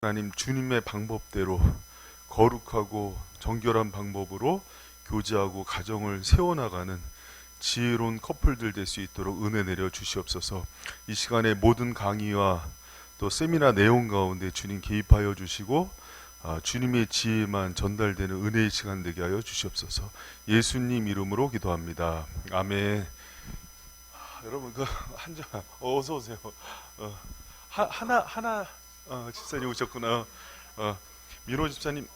하나님 주님의 방법대로 거룩하고 정결한 방법으로 교제하고 가정을 세워나가는 지혜로운 커플들 될 수 있도록 은혜 내려 주시옵소서. 이 시간에 모든 강의와 또 세미나 내용 가운데 주님 개입하여 주시고 주님의 지혜만 전달되는 은혜의 시간 되게 하여 주시옵소서. 예수님 이름으로 기도합니다. 아멘. 여러분 그 한자 어서 오세요. 하나 집사님 오셨구나. 미로 집사님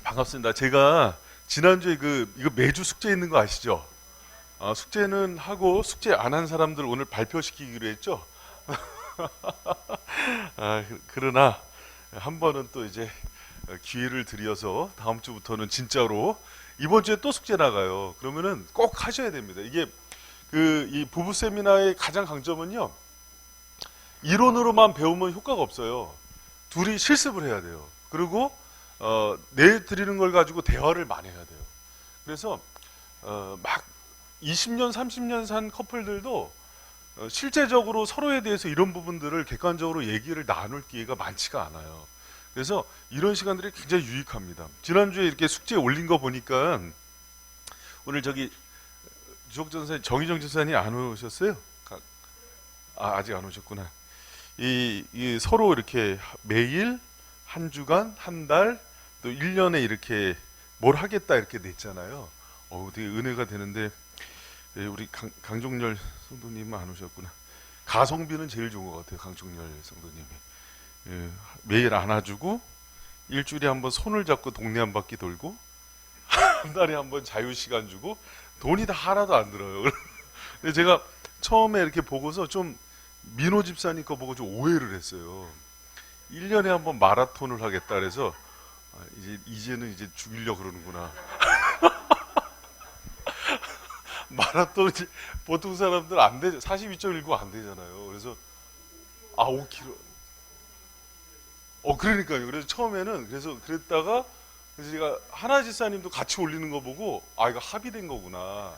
반갑습니다. 제가 지난주에 이거 매주 숙제 있는 거 아시죠? 숙제는 하고 숙제 안 한 사람들 오늘 발표시키기로 했죠. 그러나 한 번은 또 이제 기회를 드려서 다음 주부터는 진짜로 이번 주에 또 숙제 나가요. 그러면은 꼭 하셔야 됩니다. 이게 이 부부 세미나의 가장 강점은요, 이론으로만 배우면 효과가 없어요. 둘이 실습을 해야 돼요. 그리고 내드리는 걸 가지고 대화를 많이 해야 돼요. 그래서 막 20년, 30년 산 커플들도 실제적으로 서로에 대해서 이런 부분들을 객관적으로 얘기를 나눌 기회가 많지가 않아요. 그래서 이런 시간들이 굉장히 유익합니다. 지난주에 이렇게 숙제에 올린 거 보니까 오늘 주옥 전사님, 정희정 전사님 안 오셨어요? 아직 안 오셨구나. 이 서로 이렇게 매일 한 주간 한 달 또 1년에 이렇게 뭘 하겠다 이렇게 냈잖아요. 되게 은혜가 되는데 우리 강종렬 성도님은 안 오셨구나. 가성비는 제일 좋은 것 같아요. 강종렬 성도님이 매일 안아주고 일주일에 한번 손을 잡고 동네 한 바퀴 돌고 한 달에 한번 자유시간 주고 돈이 다 하나도 안 들어요. 근데 제가 처음에 이렇게 보고서 좀 민호 집사님 거 보고 좀 오해를 했어요. 1년에 한번 마라톤을 하겠다 그래서 이제는 이제 죽이려고 그러는구나. 마라톤 보통 사람들 안 되죠. 42.19 안 되잖아요. 그래서 5km. 그러니까요. 그래서 처음에는 그랬다가 제가 하나 집사님도 같이 올리는 거 보고 이거 합의된 거구나.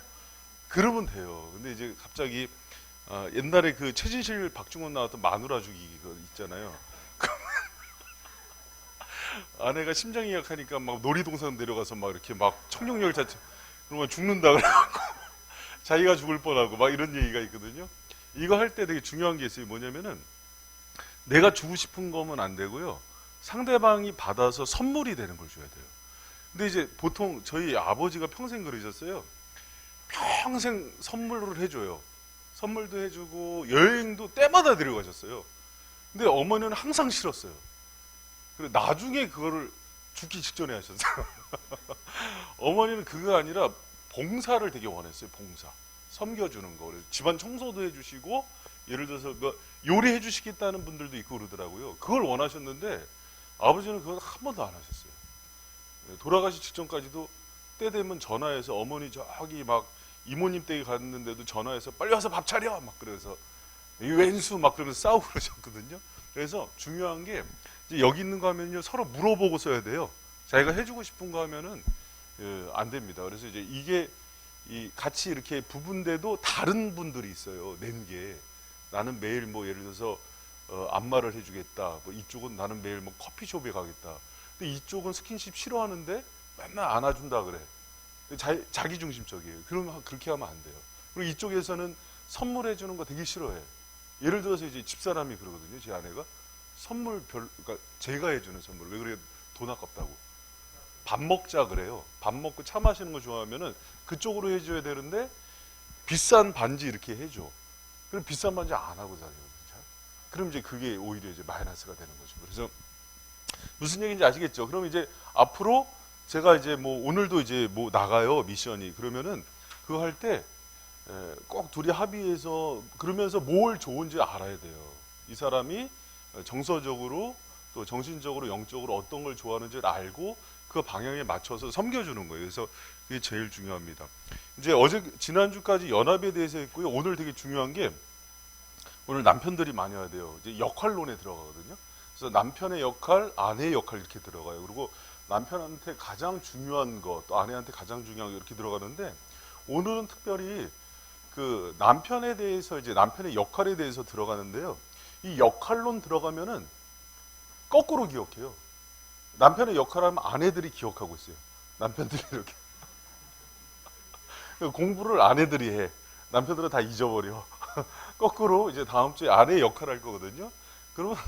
그러면 돼요. 근데 이제 갑자기 옛날에 그 최진실 박중원 나왔던 마누라 죽이기 있잖아요. 아내가 심장이약 하니까 막 놀이동산 내려가서 막 이렇게 막 청룡열차 그러면 죽는다 그래갖고 자기가 죽을 뻔하고 막 이런 얘기가 있거든요. 이거 할 때 되게 중요한 게 있어요. 뭐냐면은 내가 주고 싶은 거면 안 되고요. 상대방이 받아서 선물이 되는 걸 줘야 돼요. 근데 이제 보통 저희 아버지가 평생 그러셨어요. 평생 선물을 해줘요. 선물도 해주고 여행도 때마다 데려가셨어요. 근데 어머니는 항상 싫었어요. 그래 나중에 그거를 죽기 직전에 하셨어요. 어머니는 그거 아니라 봉사를 되게 원했어요. 봉사. 섬겨주는 거. 집안 청소도 해주시고 예를 들어서 요리해 주시겠다는 분들도 있고 그러더라고요. 그걸 원하셨는데 아버지는 그걸 한 번도 안 하셨어요. 돌아가시 직전까지도 때 되면 전화해서 어머니 저기 막 이모님 댁에 갔는데도 전화해서 빨리 와서 밥 차려 막 그래서 왼수 막 그러면서 싸우고 그러셨거든요. 그래서 중요한 게 이제 여기 있는 거 하면요 서로 물어보고 써야 돼요. 자기가 해주고 싶은 거 하면은 안 됩니다. 그래서 이제 이게 같이 이렇게 부분돼도 다른 분들이 있어요. 낸 게 나는 매일 뭐 예를 들어서 안마를 해주겠다. 뭐 이쪽은 나는 매일 뭐 커피숍에 가겠다. 근데 이쪽은 스킨십 싫어하는데 맨날 안아준다 그래. 자기 중심적이에요. 그러면 그렇게 하면 안 돼요. 그리고 이쪽에서는 선물해 주는 거 되게 싫어해. 예를 들어서 이제 집사람이 그러거든요. 제 아내가 그러니까 제가 해주는 선물. 왜 그래? 돈 아깝다고. 밥 먹자 그래요. 밥 먹고 차 마시는 거 좋아하면은 그쪽으로 해줘야 되는데 비싼 반지 이렇게 해줘. 그럼 비싼 반지 안 하고 다녀요. 그럼 이제 그게 오히려 이제 마이너스가 되는 거죠. 그래서 무슨 얘기인지 아시겠죠? 그럼 이제 앞으로 제가 이제 뭐 오늘도 이제 뭐 나가요 미션이 그러면은 그거 할 때 꼭 둘이 합의해서 그러면서 뭘 좋은지 알아야 돼요. 이 사람이 정서적으로 또 정신적으로 영적으로 어떤 걸 좋아하는지를 알고 그 방향에 맞춰서 섬겨주는 거예요. 그래서 그게 제일 중요합니다. 이제 지난주까지 연합에 대해서 했고요. 오늘 되게 중요한 게 오늘 남편들이 많이 와야 돼요. 이제 역할론에 들어가거든요. 그래서 남편의 역할, 아내의 역할 이렇게 들어가요. 그리고 남편한테 가장 중요한 것, 또 아내한테 가장 중요한 것 이렇게 들어가는데 오늘은 특별히 그 남편에 대해서 이제 남편의 역할에 대해서 들어가는데요. 이 역할론 들어가면은 거꾸로 기억해요. 남편의 역할을 하면 아내들이 기억하고 있어요. 남편들이 이렇게 공부를 아내들이 해. 남편들은 다 잊어버려. 거꾸로 이제 다음 주에 아내의 역할을 할 거거든요. 그러면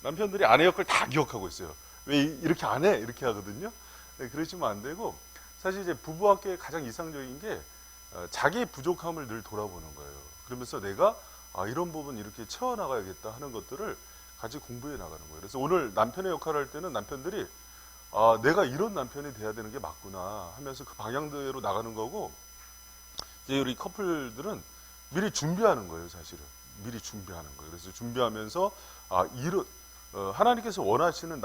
남편들이 아내 역할 다 기억하고 있어요. 왜 이렇게 안 해? 이렇게 하거든요. 네, 그러시면 안 되고, 사실 이제 부부학교의 가장 이상적인 게 자기의 부족함을 늘 돌아보는 거예요. 그러면서 내가 이런 부분 이렇게 채워나가야겠다 하는 것들을 같이 공부해 나가는 거예요. 그래서 오늘 남편의 역할을 할 때는 남편들이 내가 이런 남편이 돼야 되는 게 맞구나 하면서 그 방향대로 나가는 거고, 이제 우리 커플들은 미리 준비하는 거예요, 사실은. 미리 준비하는 거예요. 그래서 준비하면서 하나님께서 원하시는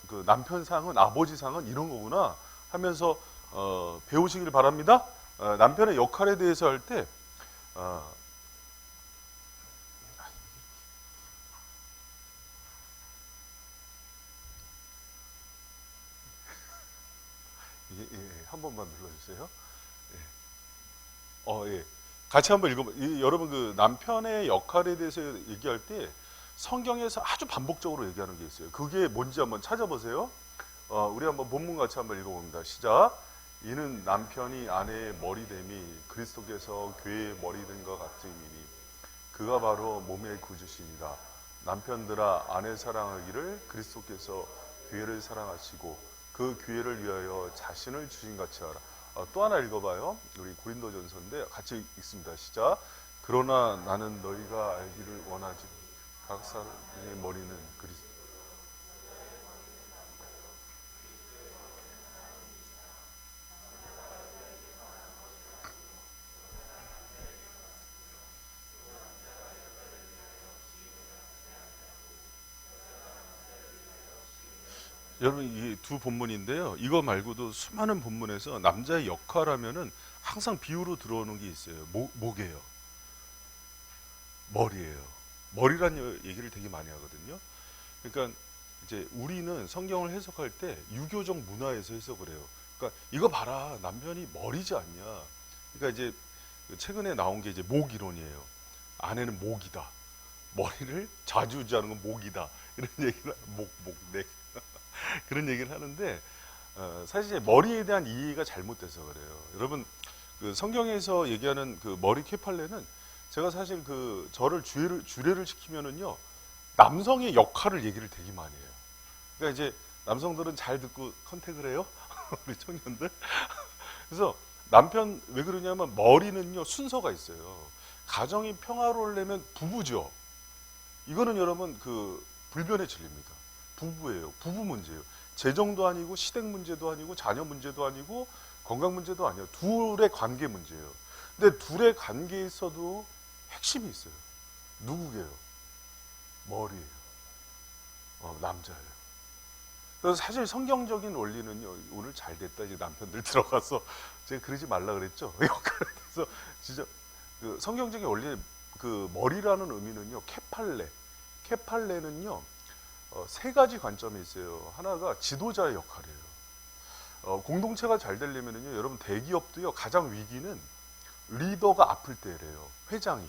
그 남편상은, 아버지상은 이런 거구나 하면서 배우시길 바랍니다. 남편의 역할에 대해서 할 때 한 번만 눌러주세요. 예. 같이 한번 읽어봐. 여러분 그 남편의 역할에 대해서 얘기할 때 성경에서 아주 반복적으로 얘기하는 게 있어요. 그게 뭔지 한번 찾아보세요. 우리 한번 본문 같이 한번 읽어봅니다. 시작. 이는 남편이 아내의 머리됨이 그리스도께서 교회의 머리된 것 같음이니 그가 바로 몸의 구주시니라. 남편들아 아내 사랑하기를 그리스도께서 교회를 사랑하시고 그 교회를 위하여 자신을 주신 같이 하라. 또 하나 읽어봐요. 우리 고린도전서인데 같이 읽습니다. 시작. 그러나 나는 너희가 알기를 원하지 각 사람의 머리는 그리스도. 여러분 이 두 본문인데요. 이거 말고도 수많은 본문에서 남자의 역할하면은 항상 비유로 들어오는 게 있어요. 목이에요. 머리예요. 머리란 얘기를 되게 많이 하거든요. 그러니까 이제 우리는 성경을 해석할 때 유교적 문화에서 해석을 해요. 그러니까 이거 봐라, 남편이 머리지 않냐. 그러니까 이제 최근에 나온 게 이제 목 이론이에요. 아내는 목이다. 머리를 좌지우지하는 건 목이다. 이런 얘기를 네. 그런 얘기를 하는데 사실 머리에 대한 이해가 잘못돼서 그래요. 여러분 그 성경에서 얘기하는 그 머리 케팔레는 제가 사실 그 저를 주례를 시키면은요 남성의 역할을 얘기를 되게 많이 해요. 그러니까 이제 남성들은 잘 듣고 컨택을 해요. 우리 청년들. 그래서 남편 왜 그러냐면 머리는요 순서가 있어요. 가정이 평화로우려면 부부죠. 이거는 여러분 그 불변의 진리입니다. 부부예요. 부부 문제예요. 재정도 아니고 시댁 문제도 아니고 자녀 문제도 아니고 건강 문제도 아니에요. 둘의 관계 문제예요. 근데 둘의 관계에서도 핵심이 있어요. 누구게요? 머리예요. 남자예요. 그래서 사실 성경적인 원리는요. 오늘 잘 됐다. 이제 남편들 들어가서 제가 그러지 말라 그랬죠. 역할에 대해서 진짜 그 성경적인 원리 그 머리라는 의미는요. 케팔레는요. 세 가지 관점이 있어요. 하나가 지도자의 역할이에요. 공동체가 잘 되려면요, 여러분 대기업도요 가장 위기는 리더가 아플 때래요. 회장이,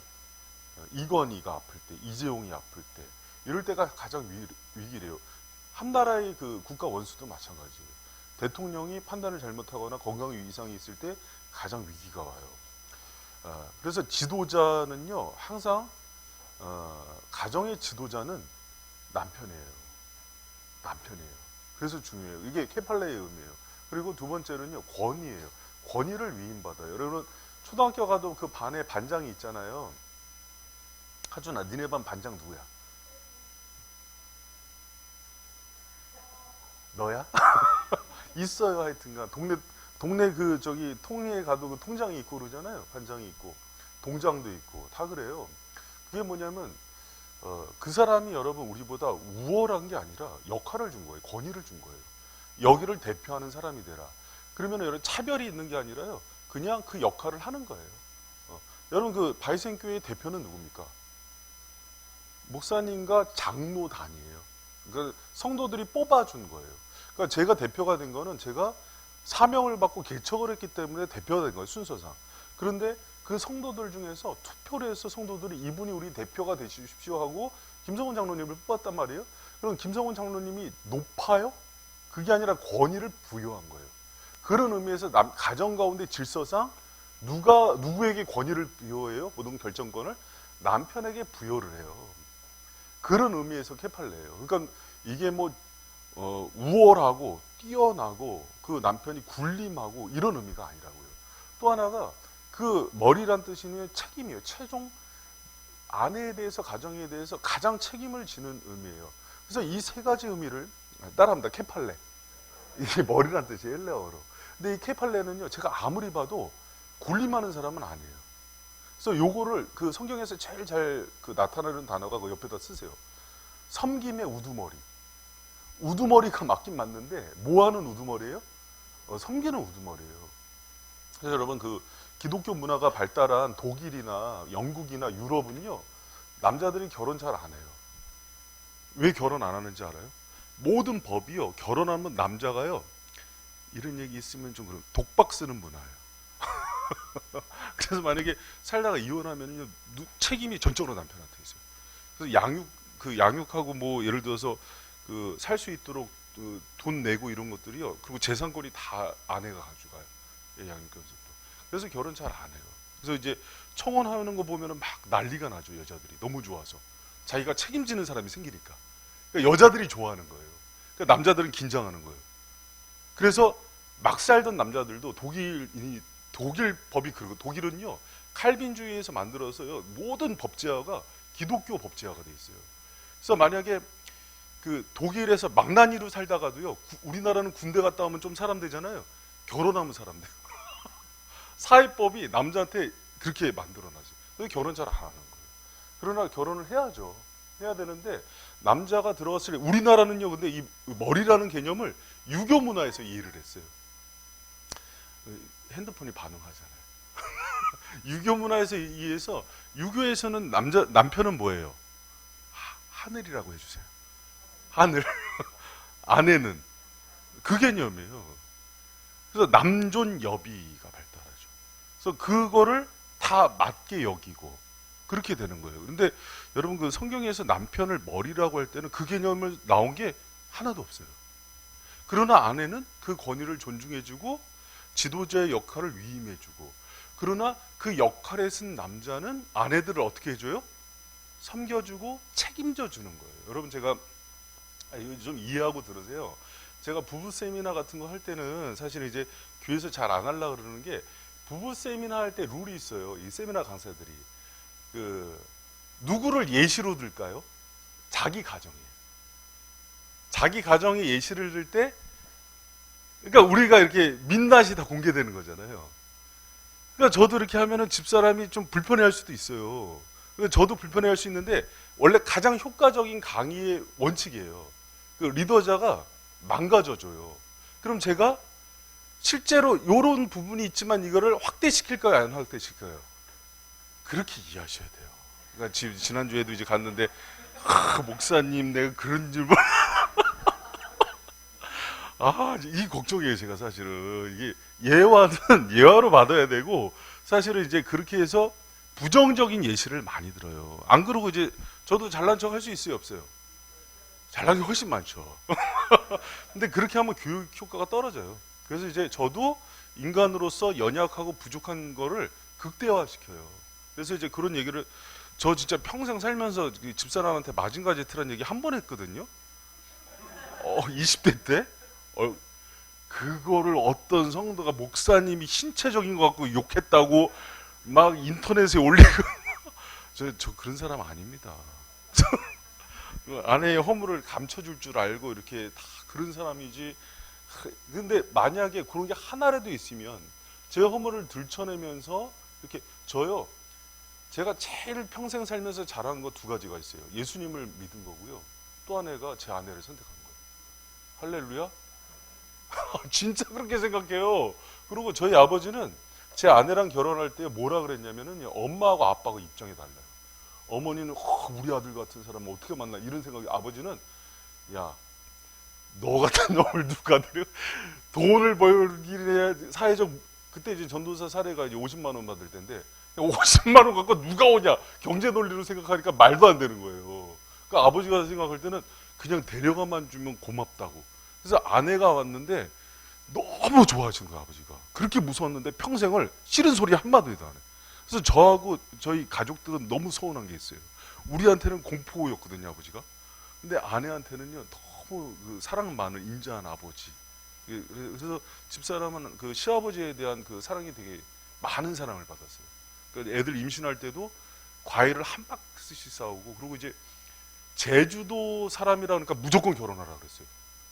이건희가 아플 때, 이재용이 아플 때, 이럴 때가 가장 위기래요. 한 나라의 그 국가 원수도 마찬가지예요. 대통령이 판단을 잘못하거나 건강 이상이 있을 때 가장 위기가 와요. 그래서 지도자는요 항상 가정의 지도자는 남편이에요. 그래서 중요해요. 이게 케팔레의 의미예요. 그리고 두 번째는요, 권위예요. 권위를 위임받아요. 여러분, 초등학교 가도 그 반에 반장이 있잖아요. 하준아, 니네 반 반장 누구야? 너야? 있어요, 하여튼간. 동네 그 통에 가도 그 통장이 있고 그러잖아요. 반장이 있고, 동장도 있고, 다 그래요. 그게 뭐냐면, 그 사람이 여러분 우리보다 우월한 게 아니라 역할을 준 거예요. 권위를 준 거예요. 여기를 대표하는 사람이 되라. 그러면 여러분 차별이 있는 게 아니라요. 그냥 그 역할을 하는 거예요. 여러분 그 바이센교회의 대표는 누굽니까? 목사님과 장로단이에요. 그러니까 성도들이 뽑아준 거예요. 그러니까 제가 대표가 된 거는 제가 사명을 받고 개척을 했기 때문에 대표가 된 거예요. 순서상. 그런데 그 성도들 중에서 투표를 해서 성도들이 이분이 우리 대표가 되십시오 하고 김성훈 장로님을 뽑았단 말이에요. 그럼 김성훈 장로님이 높아요? 그게 아니라 권위를 부여한 거예요. 그런 의미에서 가정 가운데 질서상 누구에게 권위를 부여해요? 모든 결정권을 남편에게 부여를 해요. 그런 의미에서 케팔레예요. 그러니까 이게 뭐 우월하고 뛰어나고 그 남편이 군림하고 이런 의미가 아니라고요. 또 하나가 그 머리란 뜻이 책임이에요. 최종 아내에 대해서 가정에 대해서 가장 책임을 지는 의미예요. 그래서 이 세 가지 의미를 따라합니다. 케팔레. 이게 머리란 뜻이에요. 헬레어로. 근데 이 케팔레는요, 제가 아무리 봐도 군림하는 사람은 아니에요. 그래서 요거를 그 성경에서 제일 잘 나타나는 단어가 그 옆에다 쓰세요. 섬김의 우두머리. 우두머리가 맞긴 맞는데 뭐 하는 우두머리예요? 섬기는 우두머리예요. 그래서 여러분 그 기독교 문화가 발달한 독일이나 영국이나 유럽은요, 남자들이 결혼 잘 안 해요. 왜 결혼 안 하는지 알아요? 모든 법이요, 결혼하면 남자가요, 이런 얘기 있으면 좀 그런 독박 쓰는 문화예요. 그래서 만약에 살다가 이혼하면요, 책임이 전적으로 남편한테 있어요. 그래서 양육하고 뭐 예를 들어서 그 살 수 있도록 돈 내고 이런 것들이요, 그리고 재산권이 다 아내가 가져가요. 양육권서도. 그래서 결혼 잘 안 해요. 그래서 이제 청혼하는 거 보면은 막 난리가 나죠. 여자들이 너무 좋아서 자기가 책임지는 사람이 생기니까. 그러니까 여자들이 좋아하는 거예요. 그러니까 남자들은 긴장하는 거예요. 그래서 막 살던 남자들도 독일 법이 그러고, 독일은요 칼빈주의에서 만들어서요 모든 법제화가 기독교 법제화가 돼 있어요. 그래서 만약에 그 독일에서 망나니로 살다가도요, 우리나라는 군대 갔다 오면 좀 사람 되잖아요. 결혼하면 사람 돼요. 사회법이 남자한테 그렇게 만들어놨어요. 그래서 결혼 잘 안 하는 거예요. 그러나 결혼을 해야죠. 해야 되는데 남자가 들어갔을 때, 우리나라는요 근데 이 머리라는 개념을 유교 문화에서 이해를 했어요. 핸드폰이 반응하잖아요. 유교 문화에서 이해해서, 유교에서는 남편은 뭐예요? 하늘이라고 해주세요. 하늘. 아내는 그 개념이에요. 그래서 남존여비가 발달하죠. 그래서 그거를 다 맞게 여기고 그렇게 되는 거예요. 근데 여러분 그 성경에서 남편을 머리라고 할 때는 그 개념을 나온 게 하나도 없어요. 그러나 아내는 그 권위를 존중해주고 지도자의 역할을 위임해주고, 그러나 그 역할에 쓴 남자는 아내들을 어떻게 해줘요? 섬겨주고 책임져 주는 거예요. 여러분 제가 이거 좀 이해하고 들으세요. 제가 부부 세미나 같은 거 할 때는 사실 이제 교회에서 잘 안 하려고 그러는 게, 부부 세미나 할 때 룰이 있어요. 이 세미나 강사들이 누구를 예시로 들까요? 자기 가정이에요. 자기 가정에 예시를 들 때, 그러니까 우리가 이렇게 민낯이 다 공개되는 거잖아요. 그러니까 저도 이렇게 하면은 집사람이 좀 불편해할 수도 있어요. 그러니까 저도 불편해할 수 있는데, 원래 가장 효과적인 강의의 원칙이에요. 그 리더자가 망가져줘요. 그럼 제가 실제로 이런 부분이 있지만 이거를 확대시킬까요, 안 확대시킬까요? 그렇게 이해하셔야 돼요. 그러니까 지난주에도 이제 갔는데, 목사님 내가 그런 줄 이 걱정이에요. 제가 사실은 이게 예화는 예화로 받아야 되고, 사실은 이제 그렇게 해서 부정적인 예시를 많이 들어요. 안 그러고 이제 저도 잘난 척 할 수 있어요, 없어요? 잘난 게 훨씬 많죠. 근데 그렇게 하면 교육 효과가 떨어져요. 그래서 이제 저도 인간으로서 연약하고 부족한 거를 극대화시켜요. 그래서 이제 그런 얘기를, 저 진짜 평생 살면서 집사람한테 마징가제트라는 얘기 한 번 했거든요. 20대 때. 그거를 어떤 성도가 목사님이 신체적인 것 갖고 욕했다고 막 인터넷에 올리고 저 그런 사람 아닙니다. 아내의 허물을 감춰줄 줄 알고 이렇게 다 그런 사람이지. 근데 만약에 그런 게 하나라도 있으면, 제 허물을 들춰내면서 이렇게, 제가 제일 평생 살면서 잘한 거 두 가지가 있어요. 예수님을 믿은 거고요, 또 하나가 제 아내를 선택한 거예요. 할렐루야. 진짜 그렇게 생각해요. 그리고 저희 아버지는 제 아내랑 결혼할 때 뭐라 그랬냐면은, 엄마하고 아빠가 입장이 달라요. 어머니는 우리 아들 같은 사람을 어떻게 만나, 이런 생각이. 아버지는, 야, 너 같은 놈을 누가 들여, 돈을 벌기를 해야, 사회적, 그때 이제 전도사 사례가 이제 50만 원 받을 때인데, 50만 원 갖고 누가 오냐, 경제 논리로 생각하니까 말도 안 되는 거예요. 그러니까 아버지가 생각할 때는 그냥 데려가만 주면 고맙다고. 그래서 아내가 왔는데 너무 좋아하시는 거야, 아버지가. 그렇게 무서웠는데 평생을 싫은 소리 한마디도 안 해. 그래서 저하고 저희 가족들은 너무 서운한 게 있어요. 우리한테는 공포였거든요, 아버지가. 근데 아내한테는요, 너무 그 사랑 많은 인자한 아버지. 그래서 집사람은 그 시아버지에 대한 그 사랑이 되게 많은 사랑을 받았어요. 그러니까 애들 임신할 때도 과일을 한 박스씩 싸우고, 그리고 이제 제주도 사람이라 그러니까 무조건 결혼하라 그랬어요.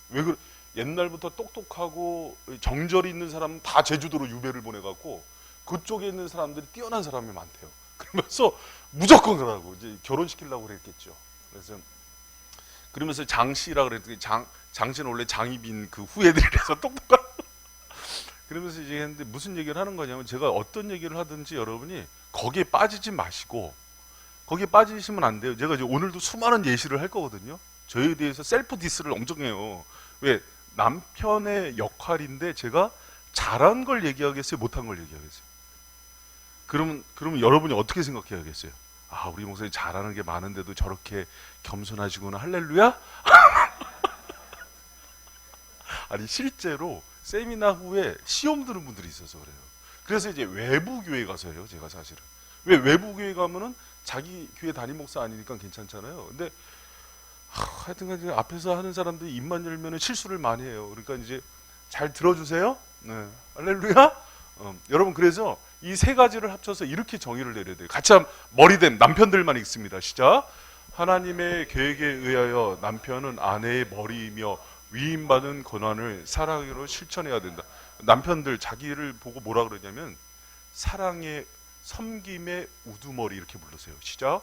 왜 그래? 옛날부터 똑똑하고 정절이 있는 사람은 다 제주도로 유배를 보내갖고 그쪽에 있는 사람들이 뛰어난 사람이 많대요. 그러면서 무조건 그러라고 이제 결혼시키려고 그랬겠죠. 그래서 그러면서 장씨라 그랬더니 장씨는 원래 장희빈 그 후예들이라서 똑똑한. 그러면서 이제 했는데 무슨 얘기를 하는 거냐면, 제가 어떤 얘기를 하든지 여러분이 거기에 빠지지 마시고, 거기에 빠지시면 안 돼요. 제가 이제 오늘도 수많은 예시를 할 거거든요. 저에 대해서 셀프 디스를 엄청 해요. 왜? 남편의 역할인데 제가 잘한 걸 얘기하겠어요? 못한 걸 얘기하겠어요? 그러면 여러분이 어떻게 생각해야겠어요? 아, 우리 목사님 잘하는 게 많은데도 저렇게 겸손하시구나. 할렐루야? 아니, 실제로 세미나 후에 시험 드는 분들이 있어서 그래요. 그래서 이제 외부 교회 가서 해요, 제가 사실은. 왜? 외부 교회 가면은 자기 교회 담임 목사 아니니까 괜찮잖아요. 근데 하여튼 앞에서 하는 사람들이 입만 열면 실수를 많이 해요. 그러니까 이제 잘 들어주세요. 네. 할렐루야. 여러분, 그래서 이 세 가지를 합쳐서 이렇게 정의를 내려야 돼요. 같이 한번 머리된 남편들만 읽습니다. 시작. 하나님의 계획에 의하여 남편은 아내의 머리이며 위임받은 권한을 사랑으로 실천해야 된다. 남편들 자기를 보고 뭐라 그러냐면 사랑의 섬김의 우두머리 이렇게 불러세요. 시작.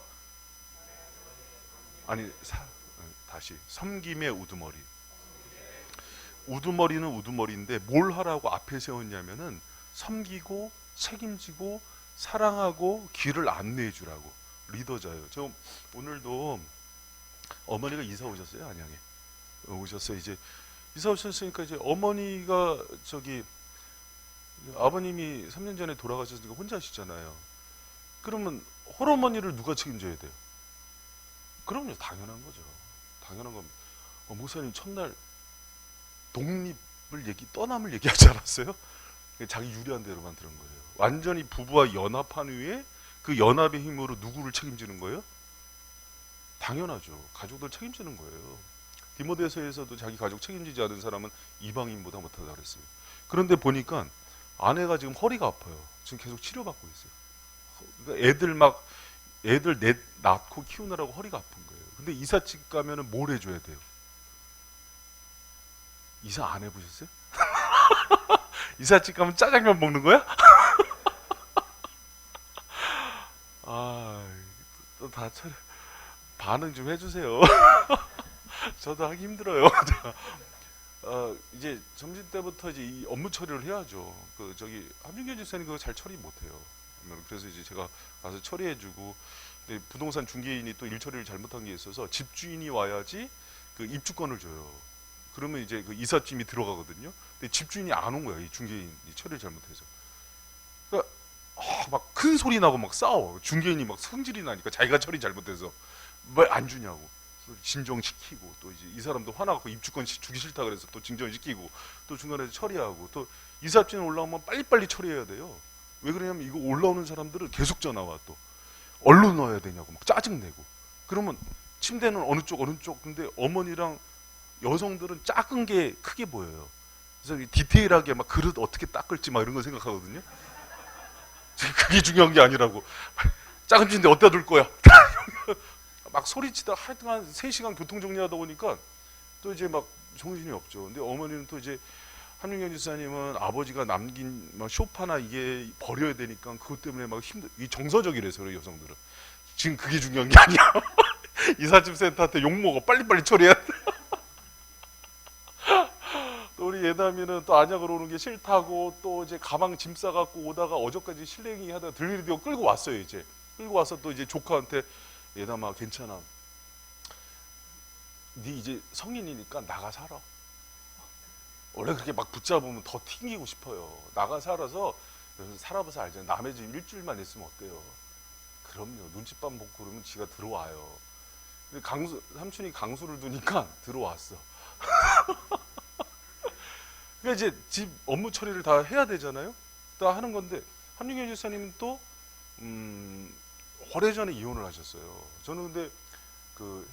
아니, 다시 섬김의 우두머리. 우두머리는 우두머리인데 뭘 하라고 앞에 세웠냐면은 섬기고 책임지고 사랑하고 길을 안내해 주라고. 리더자예요. 저 오늘도 어머니가 이사 오셨어요, 안양에. 오셨어요. 이제 이사 오셨으니까 이제 어머니가 저기 아버님이 3년 전에 돌아가셨으니까 혼자시잖아요. 그러면 홀어머니를 누가 책임져야 돼요? 그럼요, 당연한 거죠. 당연한 겁니다. 목사님 첫날 독립을 떠남을 얘기하지 않았어요? 자기 유리한 대로만 들은 거예요. 완전히 부부와 연합한 후에 그 연합의 힘으로 누구를 책임지는 거예요? 당연하죠. 가족들 책임지는 거예요. 디모데서에서도 자기 가족 책임지지 않은 사람은 이방인보다 못하다 그랬어요. 그런데 보니까 아내가 지금 허리가 아파요. 지금 계속 치료받고 있어요. 그러니까 애들 낳고 키우느라고 허리가 아픈 거예요. 근데 이삿집 가면은 뭘 해줘야 돼요? 이사 안 해보셨어요? 이삿집 가면 짜장면 먹는 거야? 아, 또 다 반응 좀 해주세요. 저도 하기 힘들어요. 이제 점심 때부터 이제 이 업무 처리를 해야죠. 저기 함준규 집사님 그거 잘 처리 못해요. 그래서 이제 제가 가서 처리해주고, 부동산 중개인이 또 일 처리를 잘못한 게 있어서 집주인이 와야지 그 입주권을 줘요. 그러면 이제 그 이삿짐이 들어가거든요. 근데 집주인이 안 온 거야, 이 중개인이 처리를 잘못해서. 그러니까 막 큰 소리 나고 막 싸워. 중개인이 막 성질이 나니까 자기가 처리 잘못해서 왜 안 주냐고. 진정시키고, 또 이제 이 사람도 화나고 입주권 주기 싫다 그래서 또 진정시키고, 또 중간에 처리하고, 또 이삿짐 올라오면 빨리빨리 처리해야 돼요. 왜 그러냐면 이거 올라오는 사람들은 계속 전화와, 또 얼른 넣어야 되냐고 막 짜증내고. 그러면 침대는 어느 쪽, 근데 어머니랑 여성들은 작은 게 크게 보여요. 그래서 디테일하게 막 그릇 어떻게 닦을지 막 이런 거 생각하거든요. 그게 중요한 게 아니라고. 작은 침대 어디다 둘 거야? 막 소리치다 하여튼 한 3시간 교통정리하다 보니까 또 이제 막 정신이 없죠. 근데 어머니는 또 이제 함윤경 지사님은 아버지가 남긴 막 쇼파나 이게 버려야 되니까 그것 때문에 막 이 정서적이래서 여성들은. 지금 그게 중요한 게 아니야. 이삿짐 센터한테 욕먹어. 빨리빨리 처리해야 돼. 또 우리 예담이는 또 안약으로 오는 게 싫다고, 또 이제 가방 짐 싸갖고 오다가 어저까지 실랭이 하다가 들리디오 끌고 왔어요. 이제 끌고 와서 또 이제 조카한테, 예담아 괜찮아, 네 이제 성인이니까 나가 살아. 원래 그렇게 막 붙잡으면 더 튕기고 싶어요. 나가 살아서, 살아봐서 알잖아요. 남의 집 일주일만 있으면 어때요? 그럼요. 눈칫밥 먹고 그러면 지가 들어와요. 삼촌이 강수를 두니까 들어왔어. 그러니까 이제 집 업무 처리를 다 해야 되잖아요. 다 하는 건데 함윤경 집사님은 또 오래전에 이혼을 하셨어요. 저는 근데 그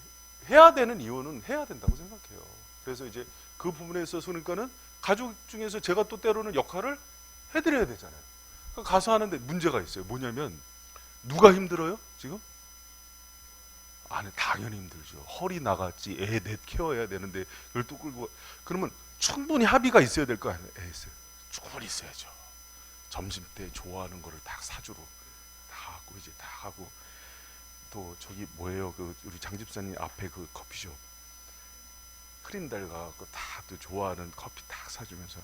해야 되는 이혼은 해야 된다고 생각해요. 그래서 이제 그 부분에 있어서 그러니까는 가족 중에서 제가 또 때로는 역할을 해드려야 되잖아요. 그러니까 가서 하는데 문제가 있어요. 뭐냐면 누가 힘들어요? 지금? 아니 당연히 힘들죠. 허리 나갔지. 애 넷 케어해야 되는데 그걸 또 끌고 그러면 충분히 합의가 있어야 될 거 아니에요. 있어요. 충분히 있어야죠. 점심 때 좋아하는 거를 다 사주로 다 하고 이제 다 하고 또 저기 뭐예요? 그 우리 장 집사님 앞에 그 커피숍 크림달 가갖고 다 또 좋아하는 커피 딱 사주면서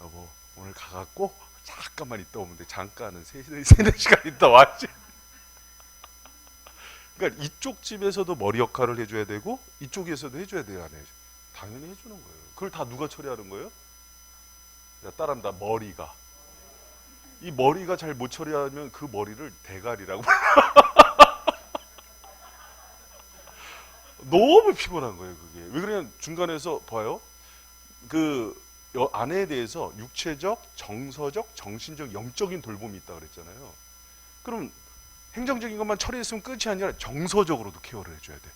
여보 오늘 가갖고 잠깐만 있다 오면 돼. 잠깐은 세네 시간 있다 왔지. 그러니까 이쪽 집에서도 머리 역할을 해줘야 되고 이쪽에서도 해줘야 돼요, 안 해요? 당연히 해주는 거예요. 그걸 다 누가 처리하는 거예요? 야, 따라합니다. 머리가. 이 머리가 잘 못 처리하면 그 머리를 대가리라고. 너무 피곤한 거예요, 그게. 왜 그러냐면 중간에서 봐요. 그 아내에 대해서 육체적, 정서적, 정신적, 영적인 돌봄이 있다 그랬잖아요. 그럼 행정적인 것만 처리했으면 끝이 아니라 정서적으로도 케어를 해줘야 돼.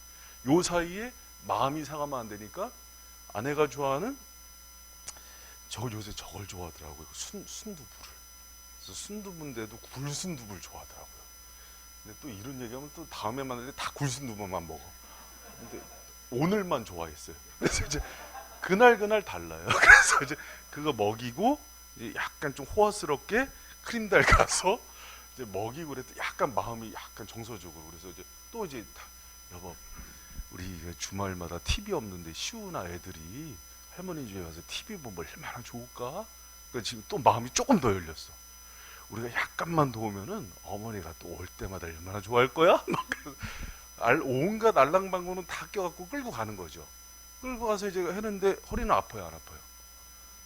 요 사이에 마음이 상하면 안 되니까 아내가 좋아하는 저 요새 저걸 좋아하더라고요. 순두부를. 그래서 순두부인데도 굴순두부를 좋아하더라고요. 근데 또 이런 얘기하면 또 다음에 만날 때 다 굴순두부만 먹어. 근데 오늘만 좋아했어요. 그래서 이제 그날 달라요. 그래서 이제 그거 먹이고 이제 약간 좀 호화스럽게 크림달 가서 이제 먹이고 그랬더니 약간 마음이 약간 정서적으로 그래서 이제 또 이제 여보 우리 주말마다 TV 없는데 시우나 애들이 할머니 집에 가서 TV 보면 얼마나 좋을까? 그러니까 지금 또 마음이 조금 더 열렸어. 우리가 약간만 더 오면은 어머니가 또 올 때마다 얼마나 좋아할 거야? 온갖 알랑방구는 다 껴갖고 끌고 가는 거죠. 끌고 가서 이제 하는데 허리는 아파요, 안 아파요?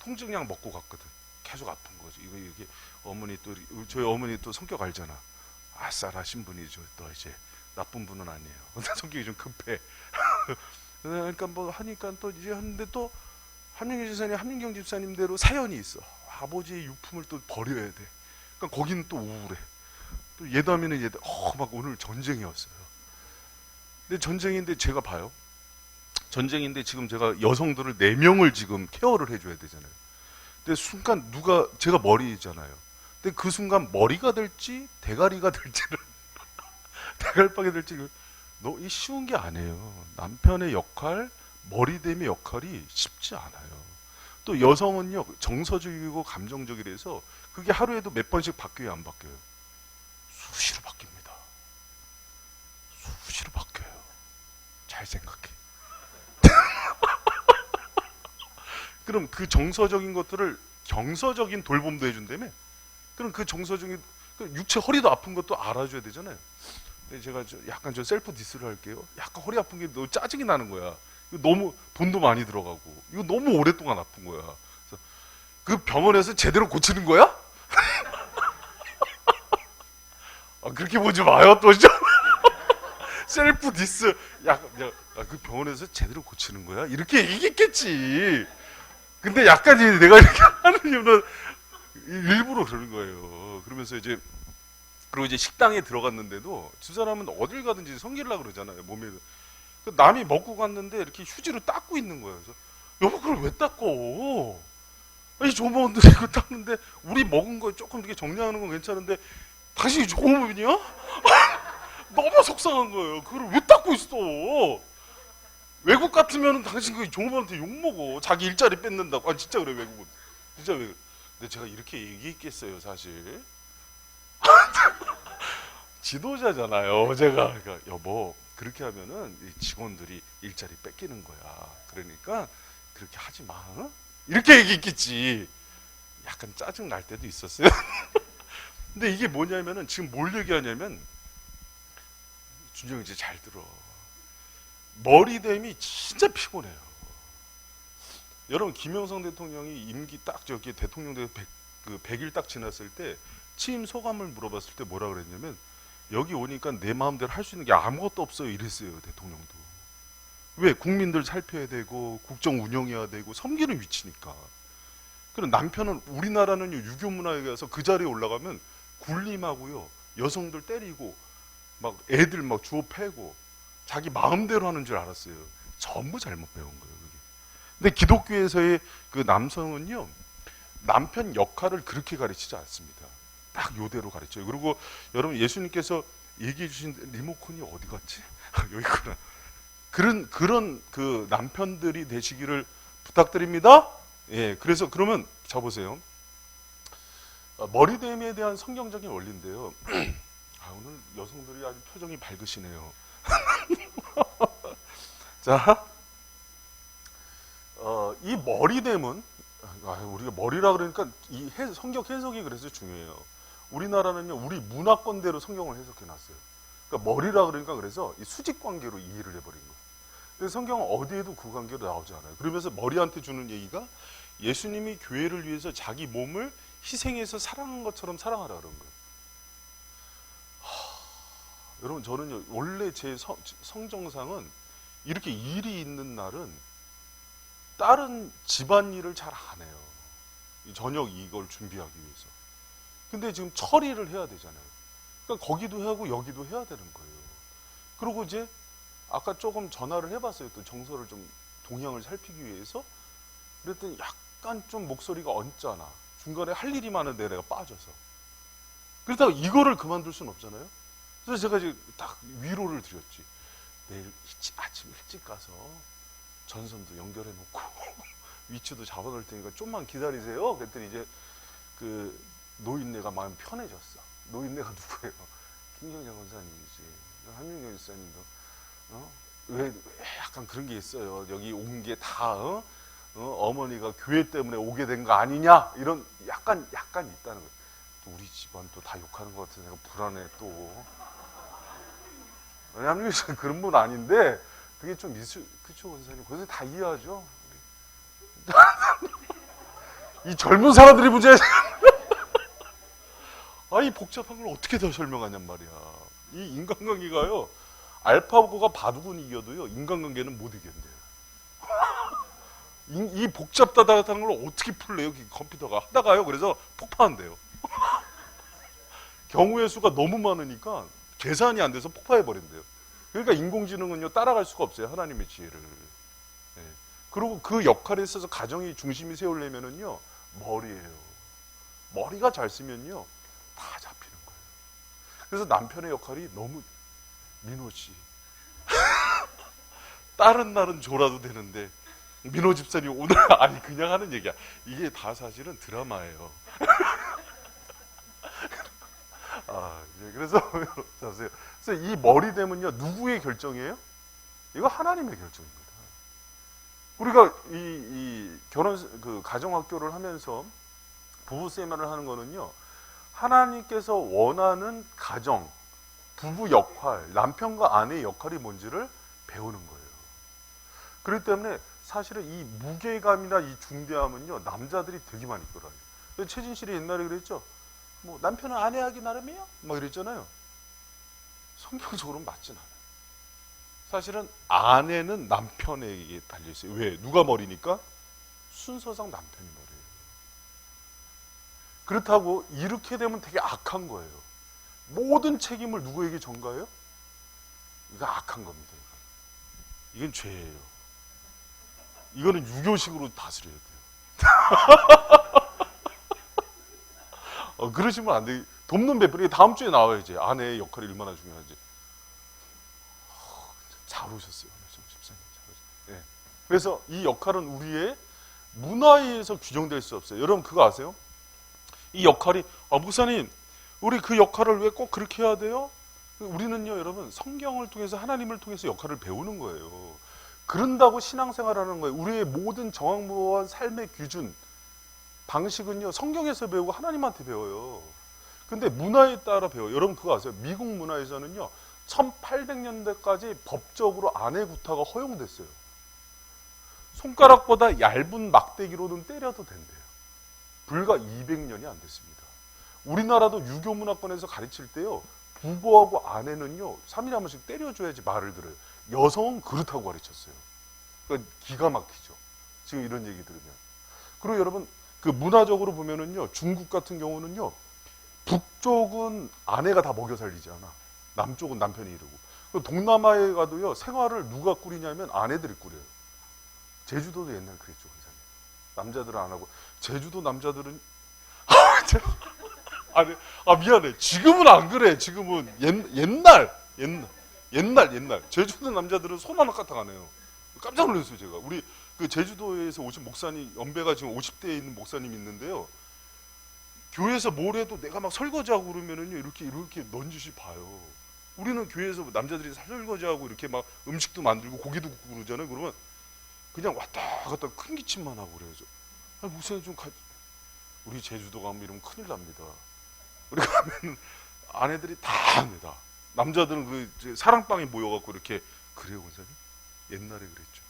통증약 먹고 갔거든. 계속 아픈 거지. 이게 어머니 또 저희 어머니 또 성격 알잖아. 아싸라신 분이죠. 또 이제 나쁜 분은 아니에요. 근데 성격이 좀 급해. 그러니까 뭐 하니까 또 이제 하는데 또 함윤경 집사님대로 사연이 있어. 아버지의 유품을 또 버려야 돼. 그러니까 거기는 또 우울해. 또 예담이는 막 오늘 전쟁이었어요. 근데 전쟁인데 제가 봐요. 전쟁인데 지금 제가 여성들을 4명을 지금 케어를 해줘야 되잖아요. 근데 순간 제가 머리잖아요. 근데 그 순간 머리가 될지 대가리가 될지를 대갈박이 될지 이 쉬운 게 아니에요. 남편의 역할, 머리됨의 역할이 쉽지 않아요. 또 여성은요 정서적이고 감정적이라서 그게 하루에도 몇 번씩 바뀌어요, 안 바뀌어요? 수시로 바뀝니다. 수시로 바뀌어요. 잘 생각해. 그럼 그 정서적인 것들을 경서적인 돌봄도 해준다며? 그럼 그 정서적인 육체 허리도 아픈 것도 알아줘야 되잖아요. 근데 제가 약간 셀프 디스를 할게요. 약간 허리 아픈 게 너무 짜증이 나는 거야. 이거 너무 돈도 많이 들어가고 이거 너무 오랫동안 아픈 거야. 그래서 그 병원에서 제대로 고치는 거야? 그렇게 보지 마요 또 좀. 셀프 디스. 그 병원에서 제대로 고치는 거야? 이렇게 얘기했겠지. 근데 약간 내가 이렇게 하는 이유는 일부러 그러는 거예요. 그러면서 그리고 이제 식당에 들어갔는데도 집사람은 어딜 가든지 섬기려고 그러잖아요. 몸에. 남이 먹고 갔는데 이렇게 휴지로 닦고 있는 거예요. 그래서 여보 그걸 왜 닦어? 이 조모원들이 이거 닦는데 우리 먹은 거 조금 이렇게 정리하는 건 괜찮은데 당신이 조모원이야? 너무 속상한 거예요. 그걸 왜 닦고 있어? 외국 같으면 당신 그 종업원한테 욕먹어. 자기 일자리 뺏는다고. 진짜 그래 외국은. 진짜 왜 그래. 근데 제가 이렇게 얘기했겠어요 사실. 지도자잖아요 제가. 그러니까 여보 그렇게 하면은 직원들이 일자리 뺏기는 거야. 그러니까 그렇게 하지 마. 이렇게 얘기했겠지. 약간 짜증 날 때도 있었어요. 근데 이게 뭐냐면은 지금 뭘 얘기하냐면 준영이 이제 잘 들어. 머리됨이 진짜 피곤해요. 여러분 김영삼 대통령이 임기 딱 대통령 되 100일 딱 지났을 때 취임 소감을 물어봤을 때 뭐라 그랬냐면 여기 오니까 내 마음대로 할 수 있는 게 아무것도 없어요 이랬어요 대통령도. 왜? 국민들 살펴야 되고 국정 운영해야 되고 섬기는 위치니까. 그럼 남편은, 우리나라는 유교 문화에 가서 그 자리에 올라가면 굴림하고요, 여성들 때리고 막 애들 막 주워 패고 자기 마음대로 하는 줄 알았어요. 전부 잘못 배운 거예요, 그게. 근데 기독교에서의 그 남성은요, 남편 역할을 그렇게 가르치지 않습니다. 딱 요대로 가르쳐요. 그리고 여러분, 예수님께서 얘기해 주신 리모컨이 어디 갔지? 여기 있구나. 그런 그 남편들이 되시기를 부탁드립니다. 예, 그래서 그러면 자 보세요. 머리됨에 대한 성경적인 원리인데요. 오늘 여성들이 아주 표정이 밝으시네요. 자, 이 머리됨은, 우리가 머리라 그러니까 이 성경 해석이 그래서 중요해요. 우리나라는요, 우리 문화권대로 성경을 해석해 놨어요. 그러니까 머리라 그러니까 그래서 이 수직 관계로 이해를 해버린 거예요. 그래서 성경은 어디에도 그 관계로 나오지 않아요. 그러면서 머리한테 주는 얘기가 예수님이 교회를 위해서 자기 몸을 희생해서 사랑한 것처럼 사랑하라 그런 거예요. 여러분, 저는요, 원래 제 성정상은 이렇게 일이 있는 날은 다른 집안일을 잘 안 해요. 저녁 이걸 준비하기 위해서. 근데 지금 처리를 해야 되잖아요. 그러니까 거기도 하고 여기도 해야 되는 거예요. 그리고 이제 아까 조금 전화를 해봤어요. 또 정서를 좀 동향을 살피기 위해서. 그랬더니 약간 좀 목소리가 언짢아. 중간에 할 일이 많은데 내가 빠져서. 그렇다고 이거를 그만둘 수는 없잖아요. 그래서 제가 이제 딱 위로를 드렸지. 내일 아침 일찍 가서 전선도 연결해 놓고 위치도 잡아 놓을 테니까 좀만 기다리세요. 그랬더니 이제 그 노인네가 마음 편해졌어. 노인네가 누구예요? 김경장 권사님이지. 한민경 집사님도 왜 약간 그런 게 있어요. 여기 온 게 다 어머니가 교회 때문에 오게 된 거 아니냐, 이런 약간 있다는 거예요. 또 우리 집안 또 다 욕하는 것 같아서 내가 불안해 또. 왜냐하면 그런 분 아닌데 그게 좀 그쵸 권사님, 그래서 다 이해하죠. 이 젊은 사람들이 문제야. 이 복잡한 걸 어떻게 더 설명하냔 말이야. 이 인간관계가요, 알파고가 바둑은 이겨도요, 인간관계는 못 이긴대요. 이 복잡다다한 걸 어떻게 풀래요, 컴퓨터가. 하다가요, 그래서 폭파한대요. 경우의 수가 너무 많으니까 계산이 안 돼서 폭파해버린대요. 그러니까 인공지능은요, 따라갈 수가 없어요, 하나님의 지혜를. 네. 그리고 그 역할에 있어서 가정이 중심이 세우려면은요, 머리예요. 머리가 잘 쓰면요, 다 잡히는 거예요. 그래서 남편의 역할이 너무 민호지. 다른 날은 졸아도 되는데 민호 집사님 오늘 아니 그냥 하는 얘기야. 이게 다 사실은 드라마예요. 그래서 보세요. 그래서 이 머리됨은요, 누구의 결정이에요? 이거 하나님의 결정입니다. 우리가 이 결혼 그 가정학교를 하면서 부부 세미나를 하는 거는요, 하나님께서 원하는 가정, 부부 역할, 남편과 아내의 역할이 뭔지를 배우는 거예요. 그렇기 때문에 사실은 이 무게감이나 이 중대함은요, 남자들이 되게 많이 끌어요. 최진실이 옛날에 그랬죠. 뭐 남편은 아내하기 나름이에요? 막 이랬잖아요. 성경적으로는 맞진 않아요. 사실은 아내는 남편에게 달려있어요. 왜? 누가 머리니까? 순서상 남편이 머리예요. 그렇다고 이렇게 되면 되게 악한 거예요. 모든 책임을 누구에게 전가해요? 이거 악한 겁니다. 이건 죄예요. 이거는 유교식으로 다스려야 돼요. 그러시면 안 돼요. 돕는 베풀이 다음 주에 나와야지. 아내의 역할이 얼마나 중요한지. 잘 오셨어요. 집사님. 잘 오셨어요. 네. 그래서 이 역할은 우리의 문화에 의해서 규정될 수 없어요. 여러분 그거 아세요? 이 역할이 목사님 우리 그 역할을 왜 꼭 그렇게 해야 돼요? 우리는요 여러분 성경을 통해서 하나님을 통해서 역할을 배우는 거예요. 그런다고 신앙생활하는 거예요. 우리의 모든 정황무한 삶의 기준 방식은요 성경에서 배우고 하나님한테 배워요. 근데 문화에 따라 배워요. 여러분 그거 아세요? 미국 문화에서는요 1800년대까지 법적으로 아내 구타가 허용됐어요. 손가락보다 얇은 막대기로는 때려도 된대요. 불과 200년이 안 됐습니다. 우리나라도 유교 문화권에서 가르칠 때요 부부하고 아내는요 3일에 한 번씩 때려줘야지 말을 들어요. 여성은 그렇다고 가르쳤어요. 그러니까 기가 막히죠. 지금 이런 얘기 들으면. 그리고 여러분 그 문화적으로 보면은요, 중국 같은 경우는요, 북쪽은 아내가 다 먹여 살리지 않아. 남쪽은 남편이 이루고. 동남아에 가도요, 생활을 누가 꾸리냐면 아내들이 꾸려요. 제주도도 옛날 그랬죠, 회장님. 남자들은 안 하고. 제주도 남자들은 미안해. 지금은 안 그래. 지금은 옛날. 제주도 남자들은 손 하나 까딱 안 해요. 깜짝 놀랐어요, 제가. 우리 그 제주도에서 오신 목사님, 연배가 지금 50대에 있는 목사님이 있는데요. 교회에서 뭘 해도 내가 막 설거지하고 그러면은요, 이렇게 넌지시 봐요. 우리는 교회에서 남자들이 설거지하고 이렇게 막 음식도 만들고 고기도 굽고 그러잖아요. 그러면 그냥 왔다 갔다 큰 기침만 하고 그래요. 목사님 우리 제주도 가면 이러면 큰일 납니다. 우리 가면 아내들이 다 합니다. 남자들은 그 사랑방에 모여갖고 이렇게 그래요, 원사님? 옛날에 그랬죠.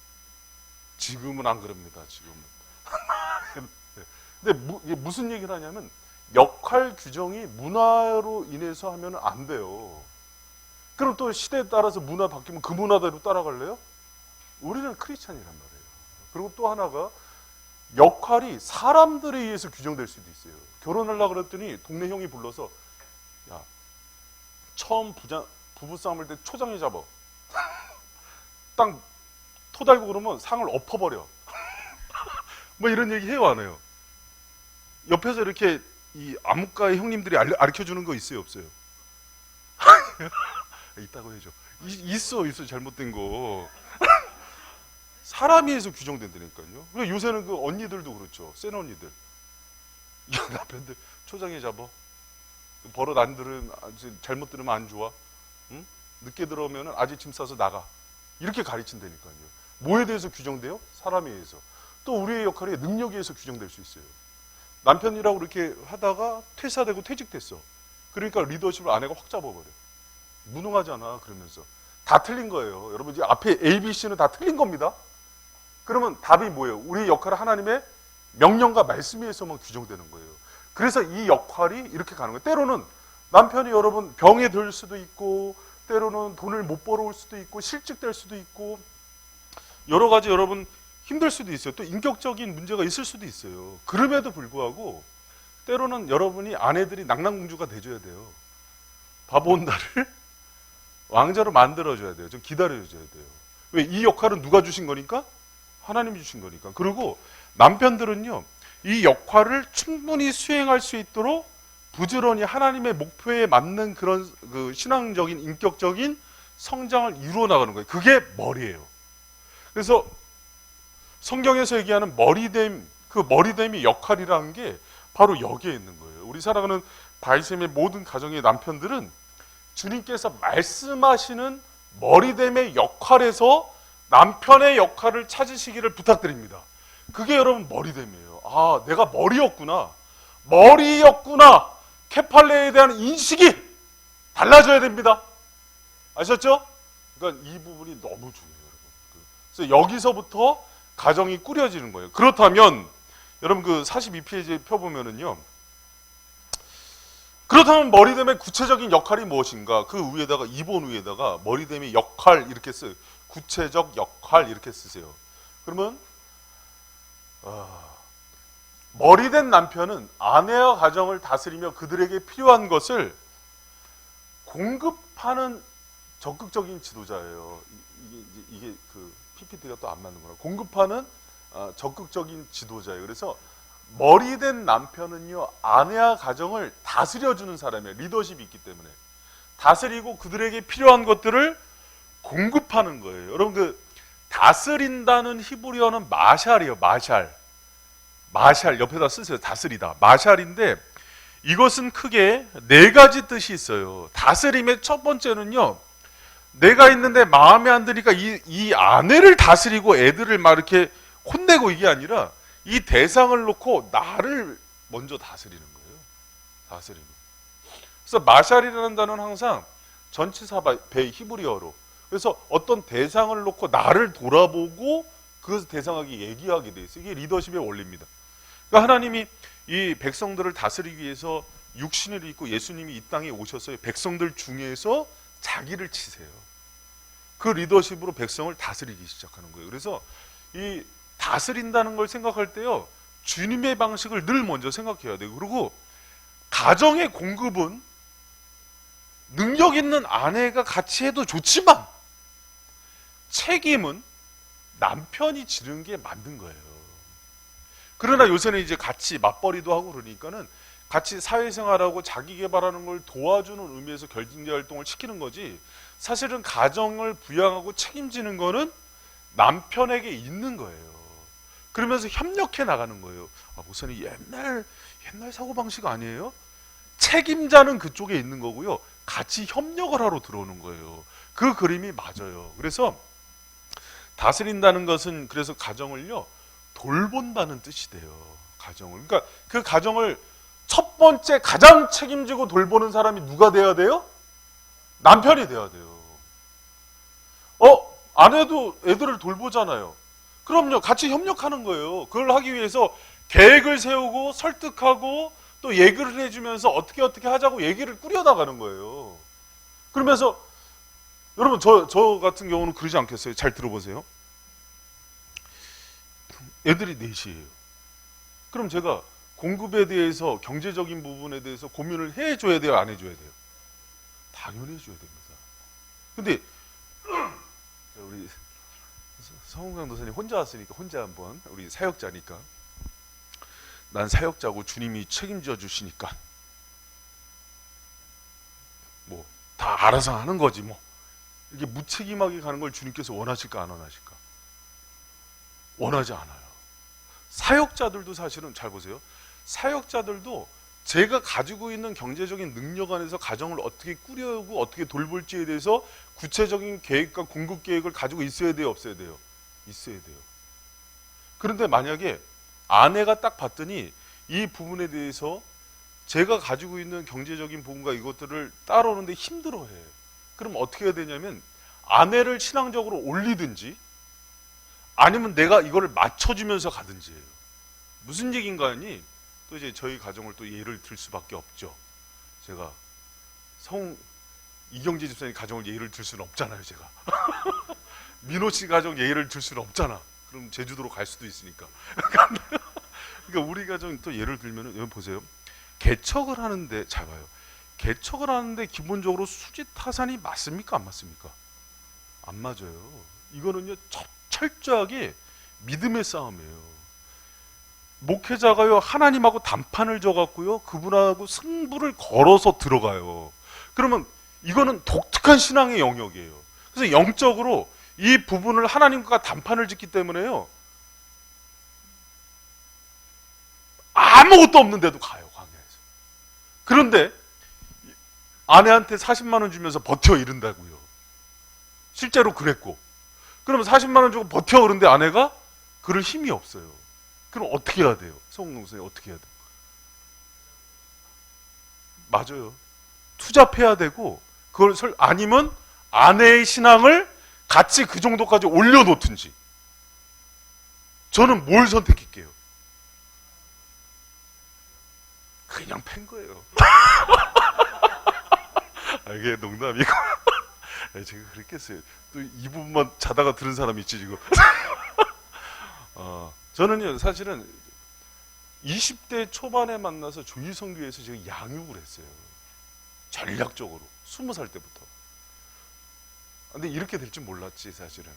지금은 안 그럽니다. 지금은. 근데 이게 무슨 얘기를 하냐면 역할 규정이 문화로 인해서 하면 안 돼요. 그럼 또 시대에 따라서 문화 바뀌면 그 문화대로 따라갈래요? 우리는 크리스찬이란 말이에요. 그리고 또 하나가 역할이 사람들에 의해서 규정될 수도 있어요. 결혼하려고 그랬더니 동네 형이 불러서 야, 처음 부부싸움 할 때 초장에 잡아. 딱 토달고 그러면 상을 엎어버려. 뭐 이런 얘기 해요, 안 해요? 옆에서 이렇게 이 암흑가의 형님들이 가르쳐주는 거 있어요, 없어요? 있다고 해줘. 있어 잘못된 거. 사람에 의해서 규정된다니까요. 요새는 그 언니들도 그렇죠. 센 언니들. 야, 남편들 초장에 잡아. 버릇 안 잘못 들으면 안 좋아. 응? 늦게 들어오면 아직 짐 싸서 나가. 이렇게 가르친다니까요. 뭐에 대해서 규정돼요? 사람에 의해서. 또 우리의 역할이 능력에 의해서 규정될 수 있어요. 남편이라고 이렇게 하다가 퇴사되고 퇴직됐어. 그러니까 리더십을 아내가 확 잡아버려. 무능하잖아 그러면서. 다 틀린 거예요. 여러분 이제 앞에 A, B, C는 다 틀린 겁니다. 그러면 답이 뭐예요? 우리 역할은 하나님의 명령과 말씀에 의해서만 규정되는 거예요. 그래서 이 역할이 이렇게 가는 거예요. 때로는 남편이 여러분 병에 들 수도 있고, 때로는 돈을 못 벌어올 수도 있고, 실직될 수도 있고, 여러 가지 여러분 힘들 수도 있어요. 또 인격적인 문제가 있을 수도 있어요. 그럼에도 불구하고 때로는 여러분이 아내들이 낭랑공주가 돼줘야 돼요. 밥 온 날을 왕자로 만들어줘야 돼요. 좀 기다려줘야 돼요. 왜? 이 역할은 누가 주신 거니까? 하나님이 주신 거니까. 그리고 남편들은요, 이 역할을 충분히 수행할 수 있도록 부지런히 하나님의 목표에 맞는 그런 그 신앙적인, 인격적인 성장을 이루어 나가는 거예요. 그게 머리예요. 그래서 성경에서 얘기하는 머리됨, 그 머리됨의 역할이라는 게 바로 여기에 있는 거예요. 우리 사랑하는 바이셈의 모든 가정의 남편들은 주님께서 말씀하시는 머리됨의 역할에서 남편의 역할을 찾으시기를 부탁드립니다. 그게 여러분 머리됨이에요. 아, 내가 머리였구나. 케팔레에 대한 인식이 달라져야 됩니다. 아셨죠? 그러니까 이 부분이 너무 중요해요, 여러분. 그래서 여기서부터 가정이 꾸려지는 거예요. 그렇다면 여러분 그 42페이지 펴보면은요, 그렇다면 머리됨의 구체적인 역할이 무엇인가? 그 위에다가 2번 위에다가 머리됨의 역할 이렇게 써요. 구체적 역할 이렇게 쓰세요. 그러면 머리된 남편은 아내와 가정을 다스리며 그들에게 필요한 것을 공급하는 적극적인 지도자예요. 이게 그 PPT가 또 안 맞는구나. 공급하는 적극적인 지도자예요. 그래서 머리된 남편은요, 아내와 가정을 다스려주는 사람이에요. 리더십이 있기 때문에. 다스리고 그들에게 필요한 것들을 공급하는 거예요. 여러분 그 다스린다는 히브리어는 마샬이에요. 마샬 옆에다 쓰세요. 다스리다. 마샬인데 이것은 크게 4가지 뜻이 있어요. 다스림의 첫 번째는요, 내가 있는데 마음에 안 드니까 이 아내를 다스리고 애들을 막 이렇게 혼내고 이게 아니라 이 대상을 놓고 나를 먼저 다스리는 거예요. 다스리는. 그래서 마샬이라는 단어는 항상 전치사 배 히브리어로. 그래서 어떤 대상을 놓고 나를 돌아보고 그 대상에게 얘기하게 돼 있어요. 이게 리더십의 원리입니다. 그러니까 하나님이 이 백성들을 다스리기 위해서 육신을 입고 예수님이 이 땅에 오셨어요. 백성들 중에서 자기를 치세요. 그 리더십으로 백성을 다스리기 시작하는 거예요. 그래서 이 다스린다는 걸 생각할 때요, 주님의 방식을 늘 먼저 생각해야 돼요. 그리고 가정의 공급은 능력 있는 아내가 같이 해도 좋지만 책임은 남편이 지는 게 맞는 거예요. 그러나 요새는 이제 같이 맞벌이도 하고 그러니까는 같이 사회생활하고 자기 개발하는 걸 도와주는 의미에서 경제활동을 시키는 거지, 사실은 가정을 부양하고 책임지는 거는 남편에게 있는 거예요. 그러면서 협력해 나가는 거예요. 목사님 옛날 사고방식 아니에요? 책임자는 그쪽에 있는 거고요, 같이 협력을 하러 들어오는 거예요. 그 그림이 맞아요. 그래서 다스린다는 것은 그래서 가정을요, 돌본다는 뜻이 돼요. 가정을. 그러니까 그 가정을 첫 번째 가장 책임지고 돌보는 사람이 누가 돼야 돼요? 남편이 돼야 돼요. 아내도 애들을 돌보잖아요. 그럼요, 같이 협력하는 거예요. 그걸 하기 위해서 계획을 세우고 설득하고 또 얘기를 해주면서 어떻게 하자고 얘기를 꾸려나가는 거예요. 그러면서 여러분, 저 같은 경우는 그러지 않겠어요? 잘 들어보세요. 애들이 넷이에요. 그럼 제가 공급에 대해서, 경제적인 부분에 대해서 고민을 해줘야 돼요, 안 해줘야 돼요? 당연히 해줘야 됩니다. 근데 우리 성훈강 도사님 혼자 왔으니까, 혼자 한번, 우리 사역자니까, 난 사역자고 주님이 책임져 주시니까 뭐 다 알아서 하는 거지, 뭐 이렇게 무책임하게 가는 걸 주님께서 원하실까, 안 원하실까? 원하지 않아요. 사역자들도 사실은, 잘 보세요, 사역자들도 제가 가지고 있는 경제적인 능력 안에서 가정을 어떻게 꾸려오고 어떻게 돌볼지에 대해서 구체적인 계획과 공급 계획을 가지고 있어야 돼요, 없어야 돼요? 있어야 돼요. 그런데 만약에 아내가 딱 봤더니 이 부분에 대해서 제가 가지고 있는 경제적인 부분과 이것들을 따라오는데 힘들어해. 그럼 어떻게 해야 되냐면, 아내를 신앙적으로 올리든지 아니면 내가 이거를 맞춰주면서 가든지 해요. 무슨 얘기인가 하니, 또 이제 저희 가정을 또 예를 들 수밖에 없죠. 제가 이경재 집사님 가정을 예를 들 수는 없잖아요, 제가. 민호 씨 가정 예를 들 수는 없잖아. 그럼 제주도로 갈 수도 있으니까. 그러니까 우리 가정 또 예를 들면은, 여기 보세요. 개척을 하는데, 잘 봐요. 개척을 하는데 기본적으로 수지타산이 맞습니까, 안 맞습니까? 안 맞아요. 이거는요, 철저하게 믿음의 싸움이에요. 목회자가요, 하나님하고 단판을 져갖고요, 그분하고 승부를 걸어서 들어가요. 그러면 이거는 독특한 신앙의 영역이에요. 그래서 영적으로 이 부분을 하나님과 단판을 짓기 때문에요, 아무것도 없는데도 가요, 광야에서. 그런데 아내한테 40만 원 주면서 버텨 이른다고요. 실제로 그랬고. 그러면 40만 원 주고 버텨 그러는데 아내가 그럴 힘이 없어요. 그럼 어떻게 해야 돼요? 성공 선생님, 어떻게 해야 돼요? 맞아요. 투잡해야 되고, 그걸 아니면 아내의 신앙을 같이 그 정도까지 올려놓든지. 저는 뭘 선택할게요? 그냥 팬 거예요. 이게 농담이고. 제가 그랬겠어요. 또 이 부분만 자다가 들은 사람 있지 지금. 저는요, 사실은 20대 초반에 만나서 조일성교회에서 제가 양육을 했어요. 전략적으로 20살 때부터. 근데 이렇게 될 줄 몰랐지, 사실은.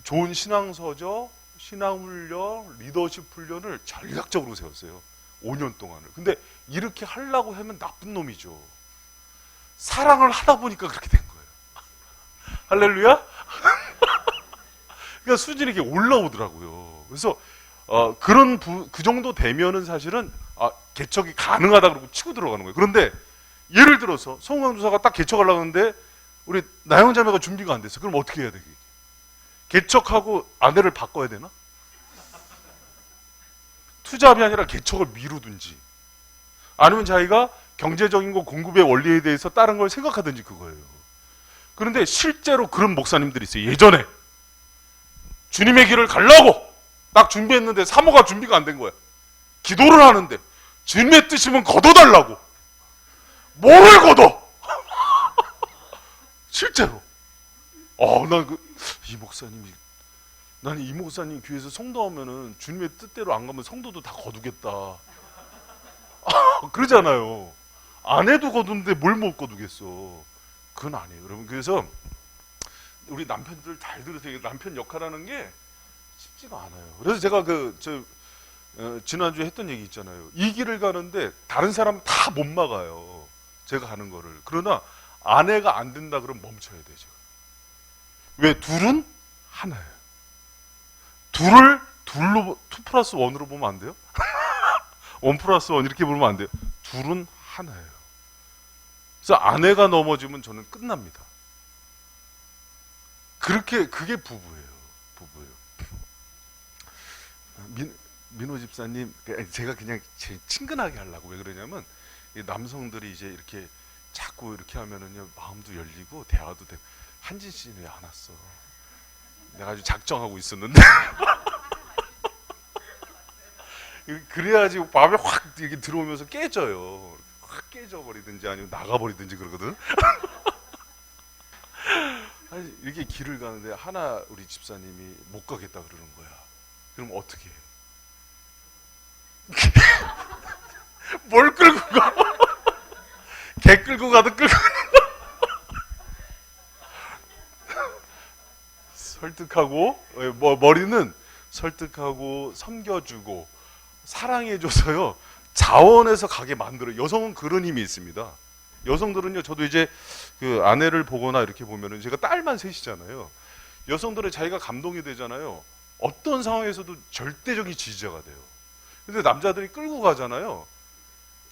좋은 신앙서적, 신앙훈련, 리더십 훈련을 전략적으로 세웠어요. 5년 동안을. 근데 이렇게 하려고 하면 나쁜 놈이죠. 사랑을 하다 보니까 그렇게 된 거예요. 할렐루야? 그러니까 수준이 이렇게 올라오더라고요. 그래서 그 정도 되면은 사실은 개척이 가능하다 그러고 치고 들어가는 거예요. 그런데 예를 들어서 송강 주사가 딱 개척하려고 하는데 우리 나영 자매가 준비가 안 됐어. 그럼 어떻게 해야 돼? 개척하고 아내를 바꿔야 되나? 투잡이 아니라 개척을 미루든지, 아니면 자기가 경제적인 거 공급의 원리에 대해서 다른 걸 생각하든지, 그거예요. 그런데 실제로 그런 목사님들이 있어요. 예전에 주님의 길을 가려고 딱 준비했는데 사모가 준비가 안 된 거야. 기도를 하는데 주님의 뜻이면 걷어달라고. 뭐를 걷어? 실제로. 이 목사님이, 나는 이 목사님 교회에서 성도하면은 주님의 뜻대로 안 가면 성도도 다 거두겠다. 그러잖아요. 안 해도 거두는데 뭘 못 거두겠어. 그건 아니에요, 여러분. 그래서 우리 남편들 잘 들으세요. 남편 역할하는 게 쉽지가 않아요. 그래서 제가 지난주에 했던 얘기 있잖아요. 이 길을 가는데 다른 사람 다 못 막아요. 제가 가는 거를. 그러나 아내가 안 된다 그러면 멈춰야 돼요, 제가. 왜? 둘은 하나예요. 둘을 둘로 2+1으로 보면 안 돼요? 1+1 이렇게 보면 안 돼요. 둘은 하나예요. 그래서 아내가 넘어지면 저는 끝납니다. 그게 부부예요. 민호 집사님, 제가 그냥 제일 친근하게 하려고. 왜 그러냐면 남성들이 이제 이렇게 자꾸 이렇게 하면은요, 마음도 열리고 대화도 되고. 한진 씨는 왜 안 왔어? 내가 아주 작정하고 있었는데. 그래야지 밤에 확 이렇게 들어오면서 깨져요. 확 깨져버리든지 아니면 나가버리든지 그러거든. 아니, 이렇게 길을 가는데 하나 우리 집사님이 못 가겠다 그러는 거야. 그럼 어떻게 해? 뭘 끌고 가? 개 끌고 가도 끌고 설득하고, 머리는 설득하고 섬겨주고 사랑해줘서요, 자원해서 가게 만들어요. 여성은 그런 힘이 있습니다. 여성들은요, 저도 이제 그 아내를 보거나 이렇게 보면은, 제가 딸만 셋이잖아요. 여성들은 자기가 감동이 되잖아요. 어떤 상황에서도 절대적인 지지자가 돼요. 근데 남자들이 끌고 가잖아요.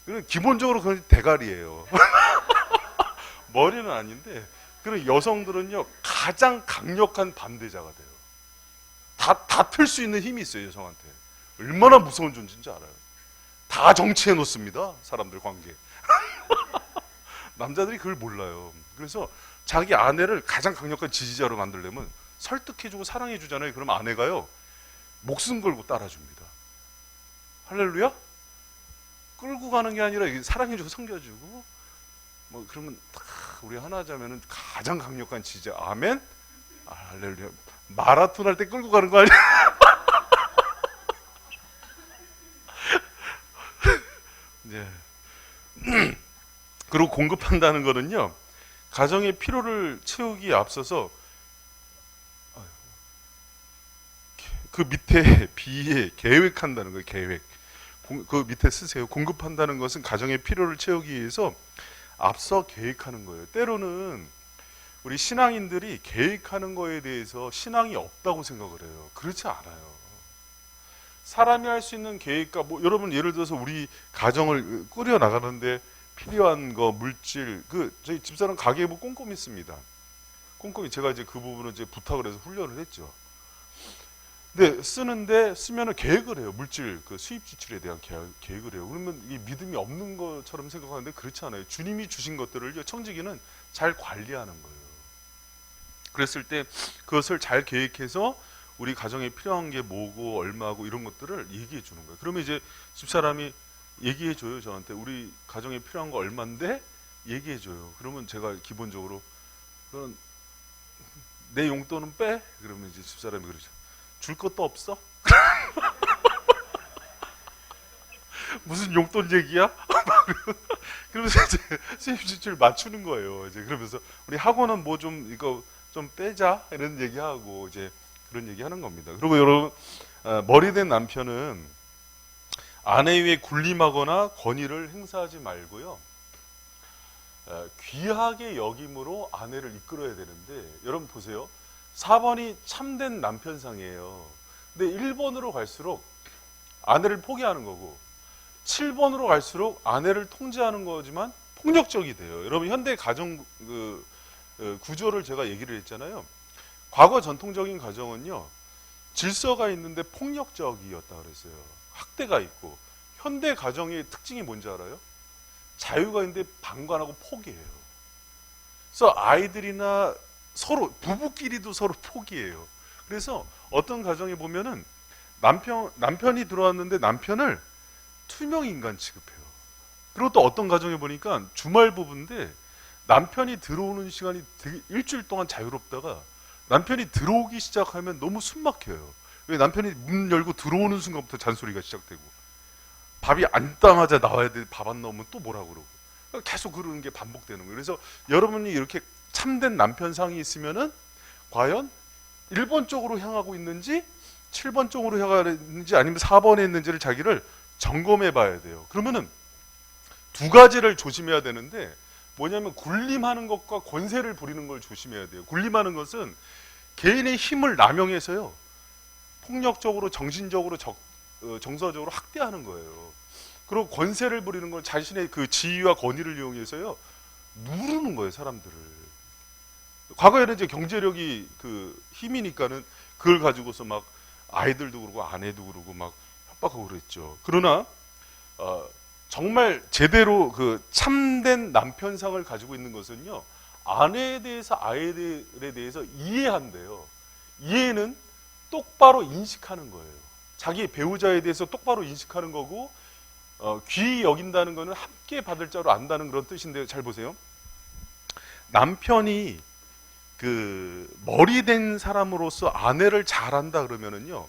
그건 기본적으로 그건 대가리예요. 머리는 아닌데, 그런 여성들은요, 가장 강력한 반대자가 돼요. 다 틀 수 있는 힘이 있어요, 여성한테. 얼마나 무서운 존재인지 알아요. 다 정치해 놓습니다, 사람들 관계. 남자들이 그걸 몰라요. 그래서 자기 아내를 가장 강력한 지지자로 만들려면 설득해주고 사랑해주잖아요. 그럼 아내가요, 목숨 걸고 따라줍니다. 할렐루야? 끌고 가는 게 아니라 사랑해주고 섬겨주고, 뭐 그러면 우리 하나자면은 가장 강력한 지지자. 아멘? 할렐루야. 마라톤 할 때 끌고 가는 거 아니야? 네. 그리고 공급한다는 거는요, 가정의 필요를 채우기에 앞서서 그 밑에 B에 계획한다는 거예요. 계획. 그 밑에 쓰세요. 공급한다는 것은 가정의 필요를 채우기 위해서 앞서 계획하는 거예요. 때로는 우리 신앙인들이 계획하는 거에 대해서 신앙이 없다고 생각을 해요. 그렇지 않아요. 사람이 할 수 있는 계획과, 여러분 예를 들어서 우리 가정을 꾸려 나가는데 필요한 거, 물질, 저희 집사람 가계부 꼼꼼히 씁니다. 꼼꼼히. 제가 이제 그 부분을 이제 부탁을 해서 훈련을 했죠. 근데 쓰면은 계획을 해요. 물질, 수입 지출에 대한 계획을 해요. 그러면 이게 믿음이 없는 것처럼 생각하는데 그렇지 않아요. 주님이 주신 것들을요, 청지기는 잘 관리하는 거예요. 그랬을 때 그것을 잘 계획해서 우리 가정에 필요한 게 뭐고 얼마고 이런 것들을 얘기해 주는 거예요. 그러면 이제 집사람이 얘기해 줘요, 저한테. 우리 가정에 필요한 거 얼마인데 얘기해 줘요. 그러면 제가 기본적으로 그럼 내 용돈은 빼? 그러면 이제 집사람이 그러죠. 줄 것도 없어? 무슨 용돈 얘기야? 그러면서 이제 수입 지출 맞추는 거예요. 이제 그러면서 우리 학원은 뭐 좀 이거 좀 빼자 이런 얘기하고 이제 그런 얘기하는 겁니다. 그리고 여러분, 머리된 남편은 아내 위에 군림하거나 권위를 행사하지 말고요, 귀하게 여김으로 아내를 이끌어야 되는데, 여러분 보세요. 4번이 참된 남편상이에요. 근데 1번으로 갈수록 아내를 포기하는 거고, 7번으로 갈수록 아내를 통제하는 거지만 폭력적이 돼요. 여러분, 현대 가정 구조를 제가 얘기를 했잖아요. 과거 전통적인 가정은요, 질서가 있는데 폭력적이었다 그랬어요. 학대가 있고. 현대 가정의 특징이 뭔지 알아요? 자유가 있는데 방관하고 포기해요. 그래서 아이들이나 서로, 부부끼리도 서로 포기해요. 그래서 어떤 가정에 보면은 남편이 들어왔는데 남편을 투명인간 취급해요. 그리고 또 어떤 가정에 보니까 주말 부부인데 남편이 들어오는 시간이 되게 일주일 동안 자유롭다가 남편이 들어오기 시작하면 너무 숨 막혀요. 왜? 남편이 문 열고 들어오는 순간부터 잔소리가 시작되고, 밥이 안 따마자 나와야 돼. 밥 안 나오면 또 뭐라 그러고, 계속 그러는 게 반복되는 거예요. 그래서 여러분이 이렇게 참된 남편상이 있으면은 과연 1번 쪽으로 향하고 있는지 7번 쪽으로 향하는지 아니면 4번에 있는지를 자기를 점검해 봐야 돼요. 그러면은 두 가지를 조심해야 되는데, 뭐냐면 굴림하는 것과 권세를 부리는 걸 조심해야 돼요. 굴림하는 것은 개인의 힘을 남용해서요, 폭력적으로, 정신적으로, 정서적으로 학대하는 거예요. 그리고 권세를 부리는 건 자신의 그 지위와 권위를 이용해서요, 누르는 거예요, 사람들을. 과거에는 이제 경제력이 그 힘이니까는 그걸 가지고서 막 아이들도 그러고 아내도 그러고 막 협박하고 그랬죠. 그러나 정말 제대로 그 참된 남편상을 가지고 있는 것은요, 아내에 대해서, 아이들에 대해서 이해한대요. 이해는 똑바로 인식하는 거예요. 자기 배우자에 대해서 똑바로 인식하는 거고, 귀히 여긴다는 거는 함께 받을 자로 안다는 그런 뜻인데요. 잘 보세요. 남편이 그 머리 된 사람으로서 아내를 잘한다 그러면은요,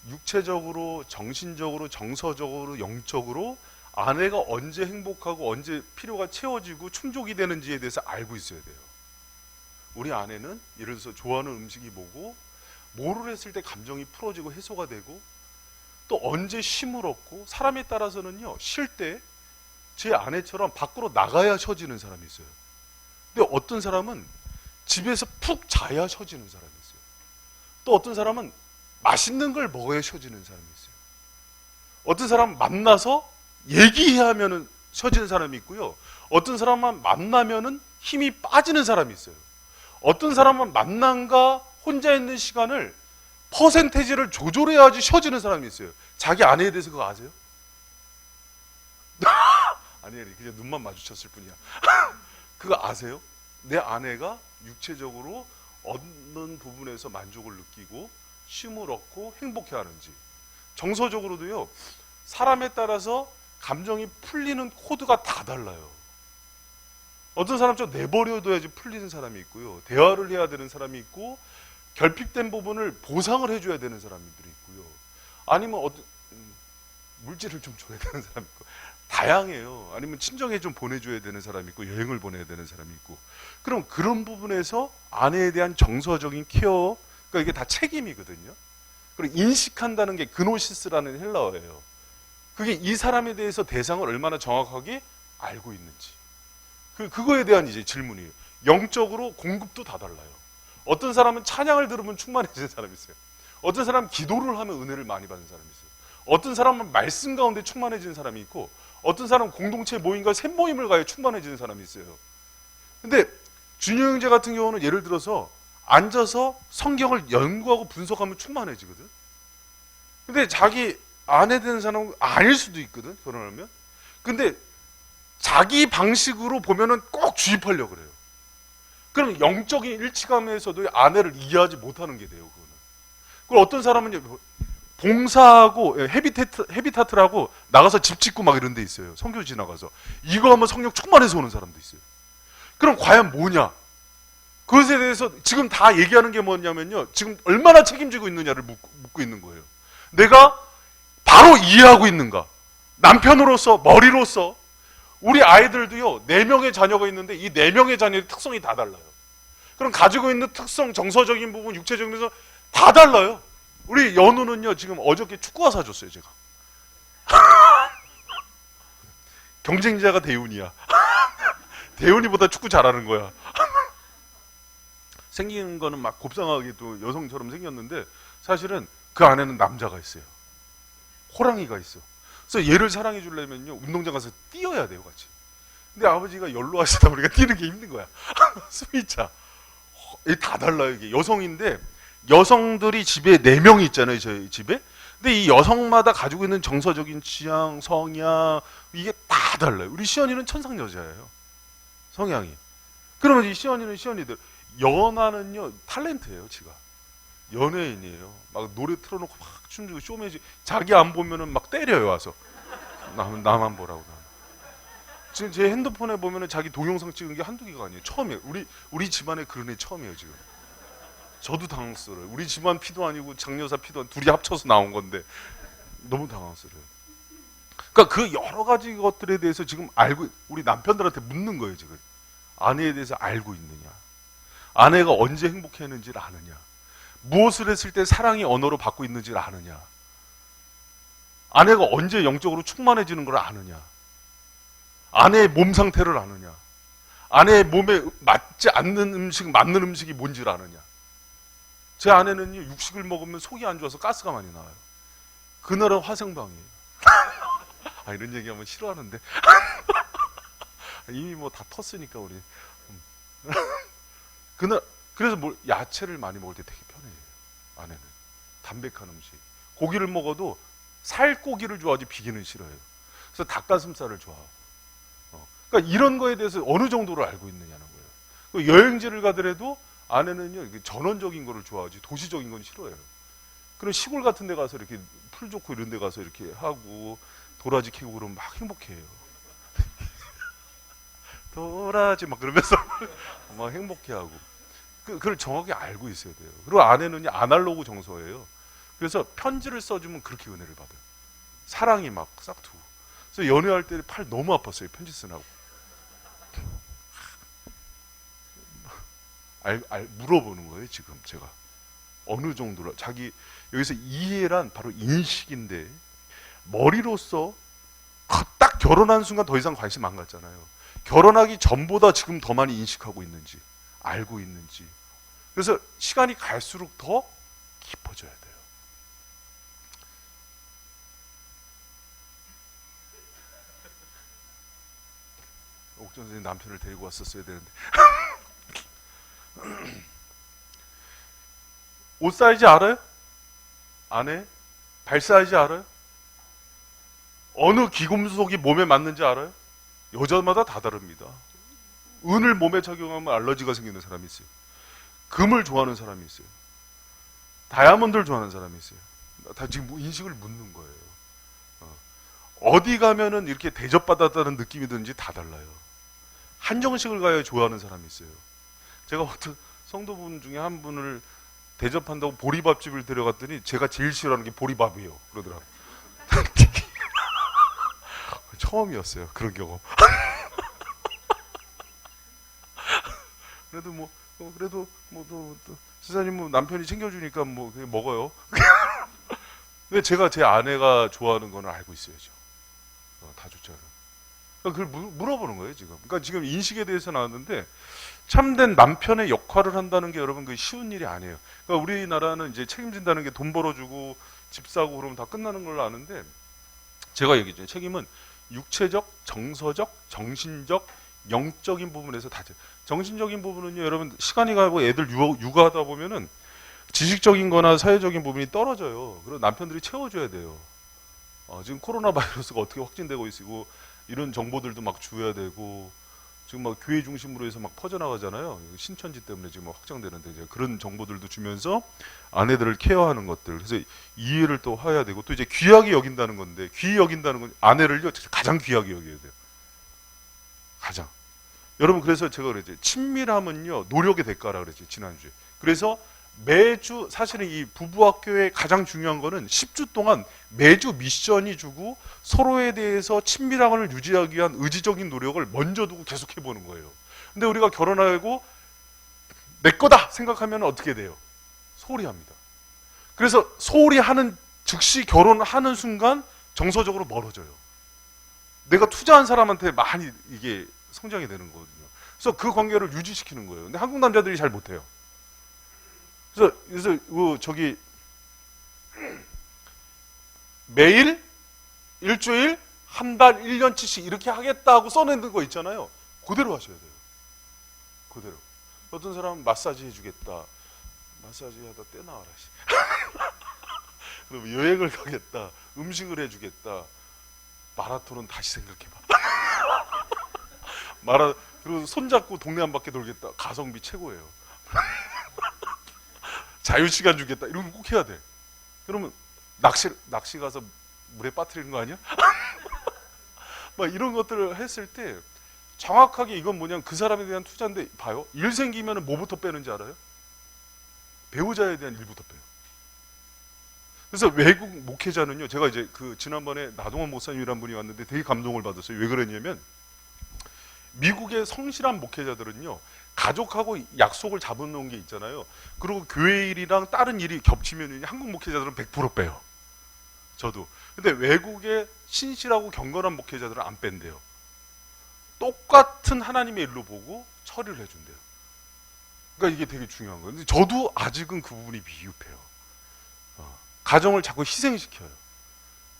육체적으로, 정신적으로, 정서적으로, 영적으로 아내가 언제 행복하고 언제 필요가 채워지고 충족이 되는지에 대해서 알고 있어야 돼요. 우리 아내는 예를 들어서 좋아하는 음식이 뭐고, 뭐를 했을 때 감정이 풀어지고 해소가 되고, 또 언제 쉼을 얻고, 사람에 따라서는요, 쉴 때 제 아내처럼 밖으로 나가야 쉬어지는 사람이 있어요. 근데 어떤 사람은 집에서 푹 자야 쉬어지는 사람이 있어요. 또 어떤 사람은 맛있는 걸 먹어야 쉬어지는 사람이 있어요. 어떤 사람은 만나서 얘기해야 하면은 쉬어지는 사람이 있고요. 어떤 사람만 만나면은 힘이 빠지는 사람이 있어요. 어떤 사람은 만남과 혼자 있는 시간을 퍼센테이지를 조절해야지 쉬어지는 사람이 있어요. 자기 아내에 대해서 그거 아세요? 아니, 그냥 눈만 마주쳤을 뿐이야. 그거 아세요? 내 아내가 육체적으로 어느 부분에서 만족을 느끼고 쉼을 얻고 행복해하는지, 정서적으로도요, 사람에 따라서 감정이 풀리는 코드가 다 달라요. 어떤 사람 좀 내버려둬야지 풀리는 사람이 있고요, 대화를 해야 되는 사람이 있고, 결핍된 부분을 보상을 해줘야 되는 사람들이 있고요, 아니면 물질을 좀 줘야 되는 사람이 있고, 다양해요. 아니면 친정에 좀 보내줘야 되는 사람이 있고, 여행을 보내야 되는 사람이 있고. 그럼 그런 부분에서 아내에 대한 정서적인 케어, 그러니까 이게 다 책임이거든요. 그리고 인식한다는 게 그노시스라는 헬라어예요. 그게 이 사람에 대해서 대상을 얼마나 정확하게 알고 있는지, 그거에 대한 이제 질문이에요. 영적으로 공급도 다 달라요. 어떤 사람은 찬양을 들으면 충만해지는 사람이 있어요. 어떤 사람은 기도를 하면 은혜를 많이 받는 사람이 있어요. 어떤 사람은 말씀 가운데 충만해지는 사람이 있고, 어떤 사람은 공동체 모임과 샘모임을 가야 충만해지는 사람이 있어요. 근데 준영 형제 같은 경우는 예를 들어서 앉아서 성경을 연구하고 분석하면 충만해지거든. 근데 자기 아내 되는 사람은 아닐 수도 있거든, 결혼하면. 근데 자기 방식으로 보면은 꼭 주입하려고 그래요. 그럼 영적인 일치감에서도 아내를 이해하지 못하는 게 돼요, 그거는. 그리고 어떤 사람은 봉사하고 헤비타트라고 나가서 집 짓고 막 이런 데 있어요. 선교 지나가서. 이거 하면 성령 충만해서 오는 사람도 있어요. 그럼 과연 뭐냐? 그것에 대해서 지금 다 얘기하는 게 뭐냐면요, 지금 얼마나 책임지고 있느냐를 묻고 있는 거예요. 내가 바로 이해하고 있는가? 남편으로서, 머리로서. 우리 아이들도요, 4명의 자녀가 있는데 이 4명의 자녀의 특성이 다 달라요. 그럼 가지고 있는 특성, 정서적인 부분, 육체적인 부분 다 달라요. 우리 연우는요, 지금 어저께 축구화 사줬어요, 제가. 경쟁자가 대훈이야. 대훈이보다 축구 잘하는 거야. 생긴 거는 막 곱상하게 또 여성처럼 생겼는데, 사실은 그 안에는 남자가 있어요. 호랑이가 있어. 그래서 얘를 사랑해 주려면요, 운동장 가서 뛰어야 돼요, 같이. 근데 아버지가 연로하시다 보니까 뛰는 게 힘든 거야. 숨이 차. 이게 다 달라요, 이게. 여성인데, 여성들이 집에 4명이 있잖아요, 저희 집에. 근데 이 여성마다 가지고 있는 정서적인 취향, 성향, 이게 다 달라요. 우리 시연이는 천상여자예요, 성향이. 그러면 이 시연이는 시연이들. 연하는요, 탤런트예요, 지가. 연예인이에요. 막 노래 틀어놓고 막 춤추고 쇼매지. 자기 안 보면은 막 때려요, 와서. 나만 보라고. 지금 제 핸드폰에 보면은 자기 동영상 찍은 게 한두 개가 아니에요. 처음이에요. 우리 집안에 그런 애 처음이에요, 지금. 저도 당황스러워요. 우리 집안 피도 아니고 장여사 피도 아니고 둘이 합쳐서 나온 건데 너무 당황스러워요. 그러니까 그 여러 가지 것들에 대해서 지금 알고, 우리 남편들한테 묻는 거예요. 지금 아내에 대해서 알고 있느냐, 아내가 언제 행복했는지를 아느냐, 무엇을 했을 때 사랑의 언어로 받고 있는지를 아느냐, 아내가 언제 영적으로 충만해지는 걸 아느냐, 아내의 몸 상태를 아느냐, 아내의 몸에 맞지 않는 음식, 맞는 음식이 뭔지를 아느냐. 제 아내는요, 육식을 먹으면 속이 안 좋아서 가스가 많이 나와요. 그날은 화생방이에요. 이런 얘기하면 싫어하는데 이미 뭐 다 텄으니까 우리. 그날 그래서 야채를 많이 먹을 때 되게 편해요. 아내는 담백한 음식, 고기를 먹어도 살고기를 좋아하지 비계는 싫어해요. 그래서 닭가슴살을 좋아하고. 그러니까 이런 거에 대해서 어느 정도로 알고 있느냐는 거예요. 여행지를 가더라도 아내는요, 전원적인 거를 좋아하지 도시적인 건 싫어해요. 그럼 시골 같은 데 가서 이렇게 풀 좋고 이런 데 가서 이렇게 하고 도라지 캐고 그러면 막 행복해요. 도라지 막 그러면서 막 행복해하고. 그걸 정확히 알고 있어야 돼요. 그리고 아내는 아날로그 정서예요. 그래서 편지를 써주면 그렇게 은혜를 받아요. 사랑이 막 싹트고. 그래서 연애할 때 팔 너무 아팠어요. 편지 쓰느라고. 물어보는 거예요. 지금 제가 어느 정도로 자기, 여기서 이해란 바로 인식인데, 머리로서 딱 결혼한 순간 더 이상 관심 안 갔잖아요. 결혼하기 전보다 지금 더 많이 인식하고 있는지, 알고 있는지. 그래서 시간이 갈수록 더 깊어져야 돼요. 옥전 선생님 남편을 데리고 왔었어야 되는데. 옷 사이즈 알아요? 아내? 발 사이즈 알아요? 어느 기금속이 몸에 맞는지 알아요? 여자마다 다 다릅니다. 은을 몸에 착용하면 알러지가 생기는 사람이 있어요. 금을 좋아하는 사람이 있어요. 다이아몬드를 좋아하는 사람이 있어요. 다 지금 인식을 묻는 거예요. 어디 가면은 이렇게 대접받았다는 느낌이 드는지 다 달라요. 한정식을 가야 좋아하는 사람이 있어요. 제가 어떤 성도분 중에 한 분을 대접한다고 보리밥집을 데려갔더니 제가 제일 싫어하는 게 보리밥이에요. 그러더라고요. 처음이었어요. 그런 경험. 그래도 지사님 뭐 남편이 챙겨주니까 뭐 그냥 먹어요. 근데 제가 제 아내가 좋아하는 거는 알고 있어야죠. 다 좋잖아요. 그걸 물어보는 거예요, 지금. 그러니까 지금 인식에 대해서 나왔는데, 참된 남편의 역할을 한다는 게 여러분, 그 쉬운 일이 아니에요. 그러니까 우리나라는 이제 책임진다는 게 돈 벌어주고 집 사고 그러면 다 끝나는 걸로 아는데, 제가 얘기했죠. 책임은 육체적, 정서적, 정신적, 영적인 부분에서 다. 정신적인 부분은요, 여러분, 시간이 가고 애들 육아하다 보면은 지식적인 거나 사회적인 부분이 떨어져요. 그리고 남편들이 채워줘야 돼요. 지금 코로나 바이러스가 어떻게 확진되고 있고, 이런 정보들도 막 줘야 되고, 지금 막 교회 중심으로 해서 막 퍼져나가잖아요. 신천지 때문에 지금 확장되는데, 이제 그런 정보들도 주면서 아내들을 케어하는 것들. 그래서 이해를 또 해야 되고, 또 이제 귀하게 여긴다는 건데, 귀히 여긴다는 건 아내를요, 가장 귀하게 여겨야 돼요. 가장. 여러분, 그래서 제가 그랬죠. 친밀함은요, 노력의 대가라 그랬죠, 지난주에. 그래서 매주, 사실은 이 부부학교의 가장 중요한 거는 10주 동안 매주 미션이 주고 서로에 대해서 친밀함을 유지하기 위한 의지적인 노력을 먼저 두고 계속 해보는 거예요. 근데 우리가 결혼하고 내 거다 생각하면 어떻게 돼요? 소홀히 합니다. 그래서 소홀히 하는, 즉시 결혼하는 순간 정서적으로 멀어져요. 내가 투자한 사람한테 많이 이게 성장이 되는 거거든요. 그래서 그 관계를 유지시키는 거예요. 근데 한국 남자들이 잘 못해요. 그래서 저기 매일, 일주일, 한 달, 1년치씩 이렇게 하겠다고 써내는 거 있잖아요. 그대로 하셔야 돼요. 그대로. 어떤 사람은 마사지 해주겠다. 마사지 하다 떼나와라. 그럼 여행을 가겠다. 음식을 해주겠다. 마라톤은 다시 생각해봐. 그리고 손잡고 동네 한 바퀴 돌겠다. 가성비 최고예요. 자유시간 주겠다. 이런 거 꼭 해야 돼. 그러면 낚시 가서 물에 빠뜨리는 거 아니야? 막 이런 것들을 했을 때 정확하게 이건 뭐냐면 그 사람에 대한 투자인데, 봐요. 일 생기면 뭐부터 빼는지 알아요? 배우자에 대한 일부터 빼요. 그래서 외국 목회자는요, 제가 이제 그 지난번에 나동원 목사님이란 분이 왔는데 되게 감동을 받았어요. 왜 그랬냐면 미국의 성실한 목회자들은요, 가족하고 약속을 잡아놓은 게 있잖아요. 그리고 교회 일이랑 다른 일이 겹치면 한국 목회자들은 100% 빼요. 저도. 근데 외국의 신실하고 경건한 목회자들은 안 뺀대요. 똑같은 하나님의 일로 보고 처리를 해준대요. 그러니까 이게 되게 중요한 거예요. 근데 저도 아직은 그 부분이 미흡해요. 가정을 자꾸 희생시켜요.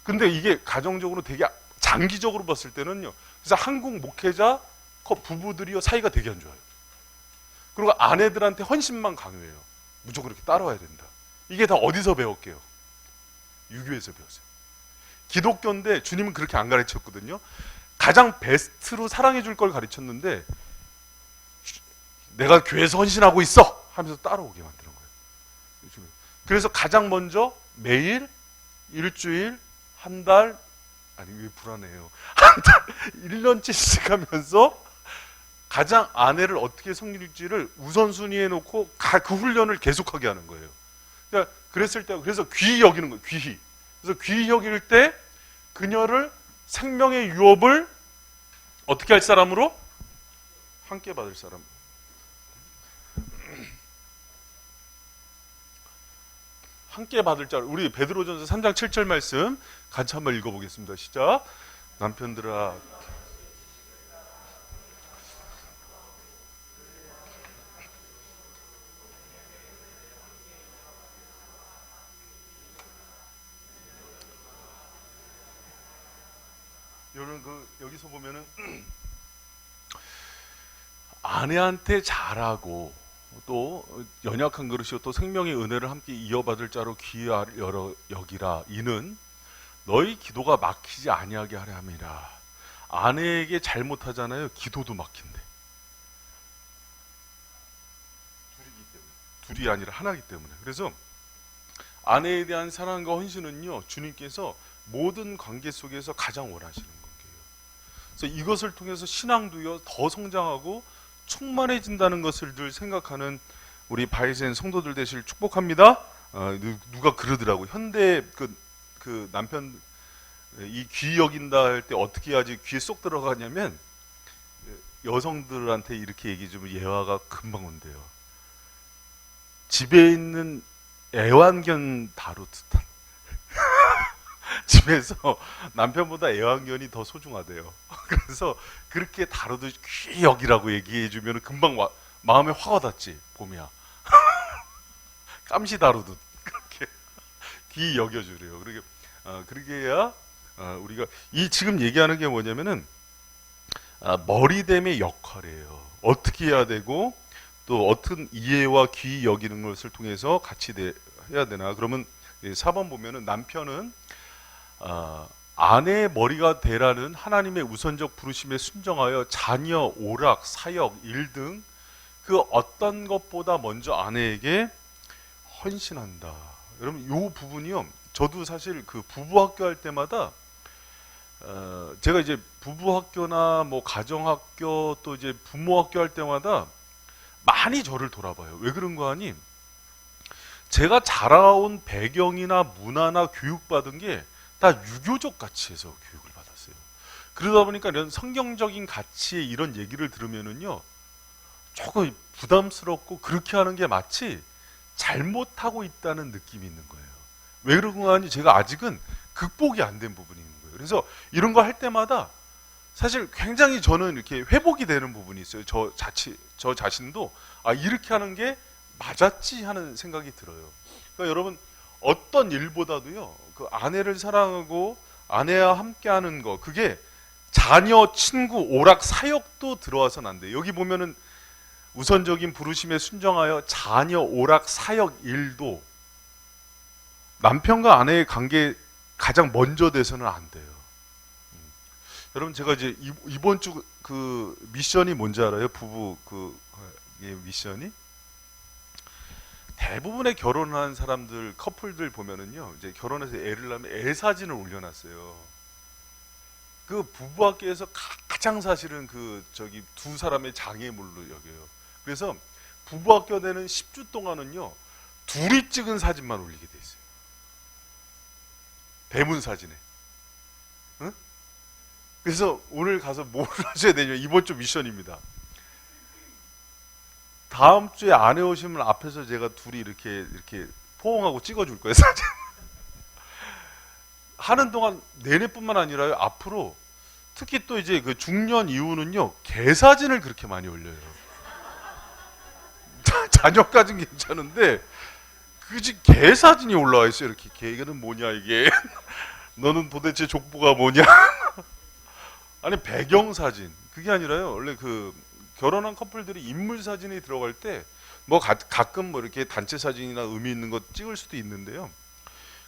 근데 이게 가정적으로 되게 장기적으로 봤을 때는요. 그래서 한국 목회자 부부들이요, 사이가 되게 안 좋아요. 그리고 아내들한테 헌신만 강요해요. 무조건 그렇게 따라와야 된다. 이게 다 어디서 배웠게요? 유교에서 배웠어요. 기독교인데 주님은 그렇게 안 가르쳤거든요. 가장 베스트로 사랑해 줄 걸 가르쳤는데 내가 교회에서 헌신하고 있어 하면서 따라오게 만드는 거예요. 그래서 가장 먼저 매일, 일주일, 한 달, 아니 왜 불안해요? 한 달, 1년째씩 하면서 가장 아내를 어떻게 섬길지를 우선순위에 놓고 그 훈련을 계속하게 하는 거예요. 그러니까 그랬을 때, 그래서 귀히 여기는 거예요. 귀히. 그래서 귀히 여길 때 그녀를 생명의 유업을 어떻게 할 사람으로? 함께 받을 사람. 함께 받을 자. 우리 베드로전서 3장 7절 말씀 같이 한번 읽어보겠습니다. 시작. 남편들아, 여러분 여기서 보면은 아내한테 잘하고 또 연약한 그릇이요 또 생명의 은혜를 함께 이어받을 자로 귀하여 여기라. 이는 너희 기도가 막히지 아니하게 하려 함이라. 아내에게 잘못하잖아요. 기도도 막힌대. 둘이 아니라 하나이기 때문에. 그래서 아내에 대한 사랑과 헌신은요, 주님께서 모든 관계 속에서 가장 원하시는 거예요. 그래서 이것을 통해서 신앙도요 더 성장하고 충만해진다는 것을 늘 생각하는 우리 바이센 성도들 되실 축복합니다. 누가 그러더라고. 현대 그 남편 이 귀 여긴다 할 때 어떻게 해야지 귀에 쏙 들어가냐면 여성들한테 이렇게 얘기해 주면 예화가 금방 온대요. 집에 있는 애완견 다루듯한. 집에서 남편보다 애완견이 더 소중하대요. 그래서 그렇게 다루듯 귀히 여기라고 얘기해 주면 금방 마음에 화가 닿지. 봄이야. 깜시 다루듯 그렇게 귀히 여겨주래요. 그렇게 해야 우리가 이 지금 얘기하는 게 뭐냐면은 머리됨의 역할이에요. 어떻게 해야 되고 또 어떤 이해와 귀히 여기는 것을 통해서 같이 해야 되나. 그러면 4번 보면은 남편은 아내의 머리가 되라는 하나님의 우선적 부르심에 순정하여 자녀, 오락, 사역, 일 등 그 어떤 것보다 먼저 아내에게 헌신한다. 여러분 이 부분이요, 저도 사실 그 부부학교 할 때마다 제가 이제 부부학교나 뭐 가정학교 또 이제 부모학교 할 때마다 많이 저를 돌아봐요. 왜 그런 거 아니? 제가 자라온 배경이나 문화나 교육받은 게 다 유교적 가치에서 교육을 받았어요. 그러다 보니까 이런 성경적인 가치의 이런 얘기를 들으면은요, 조금 부담스럽고 그렇게 하는 게 마치 잘못하고 있다는 느낌이 있는 거예요. 왜 그런 거 아니? 제가 아직은 극복이 안 된 부분이 있는 거예요. 그래서 이런 거 할 때마다 사실 굉장히 저는 이렇게 회복이 되는 부분이 있어요. 저 자신도 이렇게 하는 게 맞았지 하는 생각이 들어요. 그러니까 여러분 어떤 일보다도요, 그 아내를 사랑하고 아내와 함께하는 거, 그게 자녀, 친구, 오락, 사역도 들어와서는 안 돼요. 여기 보면은 우선적인 부르심에 순정하여 자녀, 오락, 사역, 일도 남편과 아내의 관계 가장 먼저 돼서는 안 돼요. 여러분 제가 이제 이번 주 그 미션이 뭔지 알아요? 부부 미션이? 대부분의 결혼한 사람들, 커플들 보면은요, 이제 결혼해서 애를 낳으면 애 사진을 올려놨어요. 그 부부학교에서 가장 사실은 두 사람의 장애물로 여겨요. 그래서 부부학교 되는 10주 동안은요, 둘이 찍은 사진만 올리게 돼 있어요. 대문 사진에. 응? 그래서 오늘 가서 뭘 하셔야 되냐, 이번 주 미션입니다. 다음 주에 아내 오시면 앞에서 제가 둘이 이렇게 포옹하고 찍어줄 거예요, 사진. 하는 동안 내내뿐만 아니라요, 앞으로 특히 또 이제 그 중년 이후는요, 개 사진을 그렇게 많이 올려요. 자녀까지는 괜찮은데 그지 개 사진이 올라와 있어요. 이렇게 개는 뭐냐 이게. 너는 도대체 족보가 뭐냐. 아니 배경 사진 그게 아니라요. 원래 그 결혼한 커플들이 인물 사진이 들어갈 때 뭐 가끔 뭐 이렇게 단체 사진이나 의미 있는 거 찍을 수도 있는데요.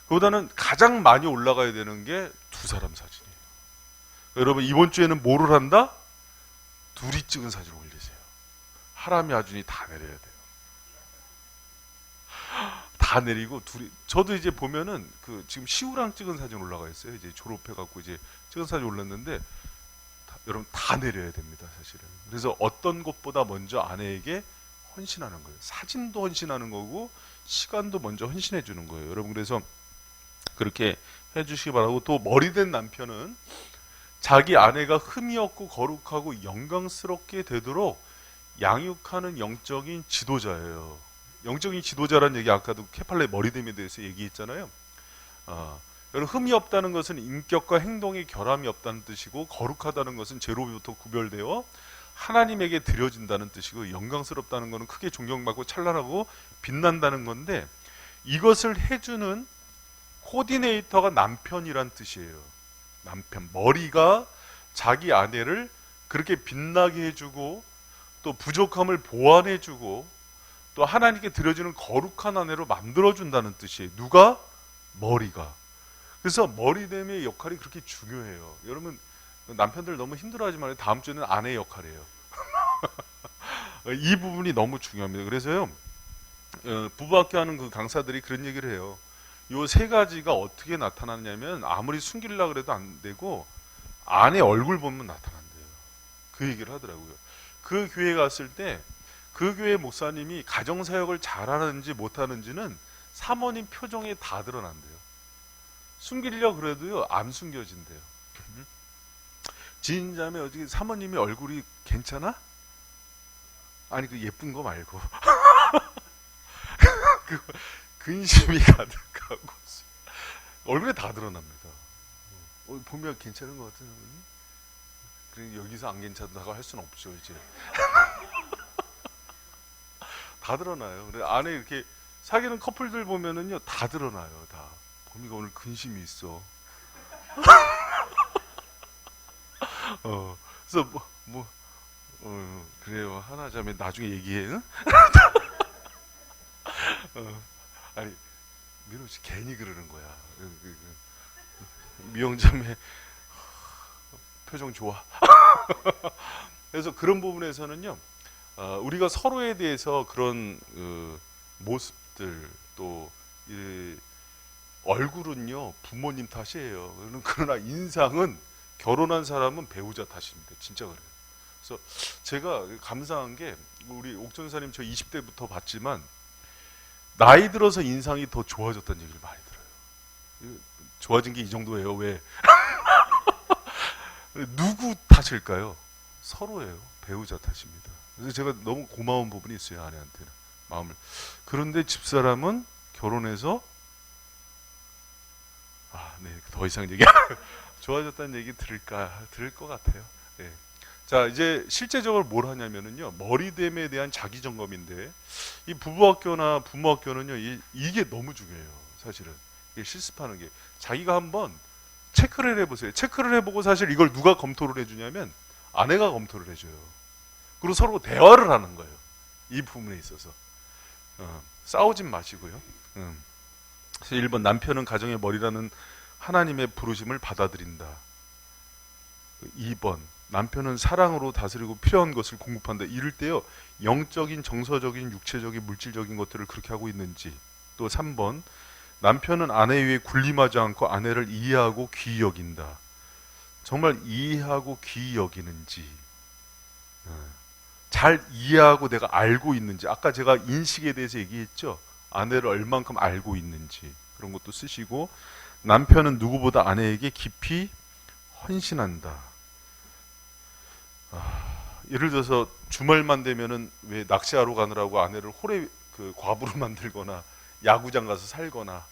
그보다는 가장 많이 올라가야 되는 게 두 사람 사진이에요. 여러분 이번 주에는 뭐를 한다? 둘이 찍은 사진 올리세요. 하람이 아준이 다 내려야 돼요. 다 내리고 둘이, 저도 이제 보면은 그 지금 시우랑 찍은 사진 올라가 있어요. 이제 졸업해갖고 이제 찍은 사진 올랐는데 여러분 다 내려야 됩니다, 사실은. 그래서 어떤 것보다 먼저 아내에게 헌신하는 거예요. 사진도 헌신하는 거고 시간도 먼저 헌신해 주는 거예요, 여러분. 그래서 그렇게 해주시기 바라고, 또 머리된 남편은 자기 아내가 흠이 없고 거룩하고 영광스럽게 되도록 양육하는 영적인 지도자예요. 영적인 지도자라는 얘기 아까도 케팔레 머리됨에 대해서 얘기했잖아요. 여러분 흠이 없다는 것은 인격과 행동의 결함이 없다는 뜻이고, 거룩하다는 것은 죄로부터 구별되어 하나님에게 드려진다는 뜻이고, 영광스럽다는 것은 크게 존경받고 찬란하고 빛난다는 건데, 이것을 해주는 코디네이터가 남편이란 뜻이에요. 남편, 머리가 자기 아내를 그렇게 빛나게 해주고 또 부족함을 보완해주고 또 하나님께 드려지는 거룩한 아내로 만들어준다는 뜻이에요. 누가? 머리가. 그래서 머리됨의 역할이 그렇게 중요해요. 여러분 남편들 너무 힘들어하지 말아요. 다음 주에는 아내의 역할이에요. 이 부분이 너무 중요합니다. 그래서요, 부부학교 하는 그 강사들이 그런 얘기를 해요. 요 세 가지가 어떻게 나타나냐면 아무리 숨기려고 해도 안 되고 아내 얼굴 보면 나타난대요. 그 얘기를 하더라고요. 그 교회 갔을 때 그 교회 목사님이 가정사역을 잘하는지 못하는지는 사모님 표정에 다 드러난대요. 숨기려고 그래도요, 안 숨겨진대요. 지인자매 어떻게 사모님이 얼굴이 괜찮아? 아니 그 예쁜 거 말고 그 근심이 가득하고 얼굴에 다 드러납니다. 보면 괜찮은 것 같아요. 그래 여기서 안 괜찮다고 할 수는 없죠 이제. 다 드러나요. 그래 안에 이렇게 사귀는 커플들 보면은요 다 드러나요. 다. 보미가 오늘 근심이 있어. 그래서 그래요. 하나 자매 나중에 얘기해. 응? 아니 민호 씨 괜히 그러는 거야. 미영자매 표정 좋아. 그래서 그런 부분에서는요, 우리가 서로에 대해서 그런 모습들 또 얼굴은요 부모님 탓이에요. 그러나 인상은 결혼한 사람은 배우자 탓입니다. 진짜 그래요. 그래서 제가 감사한 게 우리 옥전사님 저 20대부터 봤지만 나이 들어서 인상이 더 좋아졌다는 얘기를 많이 들어요. 좋아진 게 이 정도예요. 왜? 누구 탓일까요? 서로예요. 배우자 탓입니다. 그래서 제가 너무 고마운 부분이 있어요. 아내한테는 마음을. 그런데 집사람은 결혼해서 네, 더 이상 얘기 좋아졌다는 얘기 들을 것 같아요. 네. 자, 이제 실제적으로 뭘 하냐면은요, 머리됨에 대한 자기 점검인데, 이 부부학교나 부모학교는요, 이게 너무 중요해요. 사실은 이게 실습하는 게 자기가 한번 체크를 해보세요. 체크를 해보고 사실 이걸 누가 검토를 해주냐면 아내가 검토를 해줘요. 그리고 서로 대화를 하는 거예요. 이 부분에 있어서 싸우진 마시고요. 그래서 1번 남편은 가정의 머리라는 하나님의 부르심을 받아들인다. 2번 남편은 사랑으로 다스리고 필요한 것을 공급한다. 이럴 때요, 영적인, 정서적인, 육체적인, 물질적인 것들을 그렇게 하고 있는지. 또 3번 남편은 아내 위에 군림하지 않고 아내를 이해하고 귀히 여긴다. 정말 이해하고 귀히 여기는지, 잘 이해하고 내가 알고 있는지. 아까 제가 인식에 대해서 얘기했죠. 아내를 얼만큼 알고 있는지 그런 것도 쓰시고, 남편은 누구보다 아내에게 깊이 헌신한다. 예를 들어서 주말만 되면은 왜 낚시하러 가느라고 아내를 홀에 그 과부로 만들거나 야구장 가서 살거나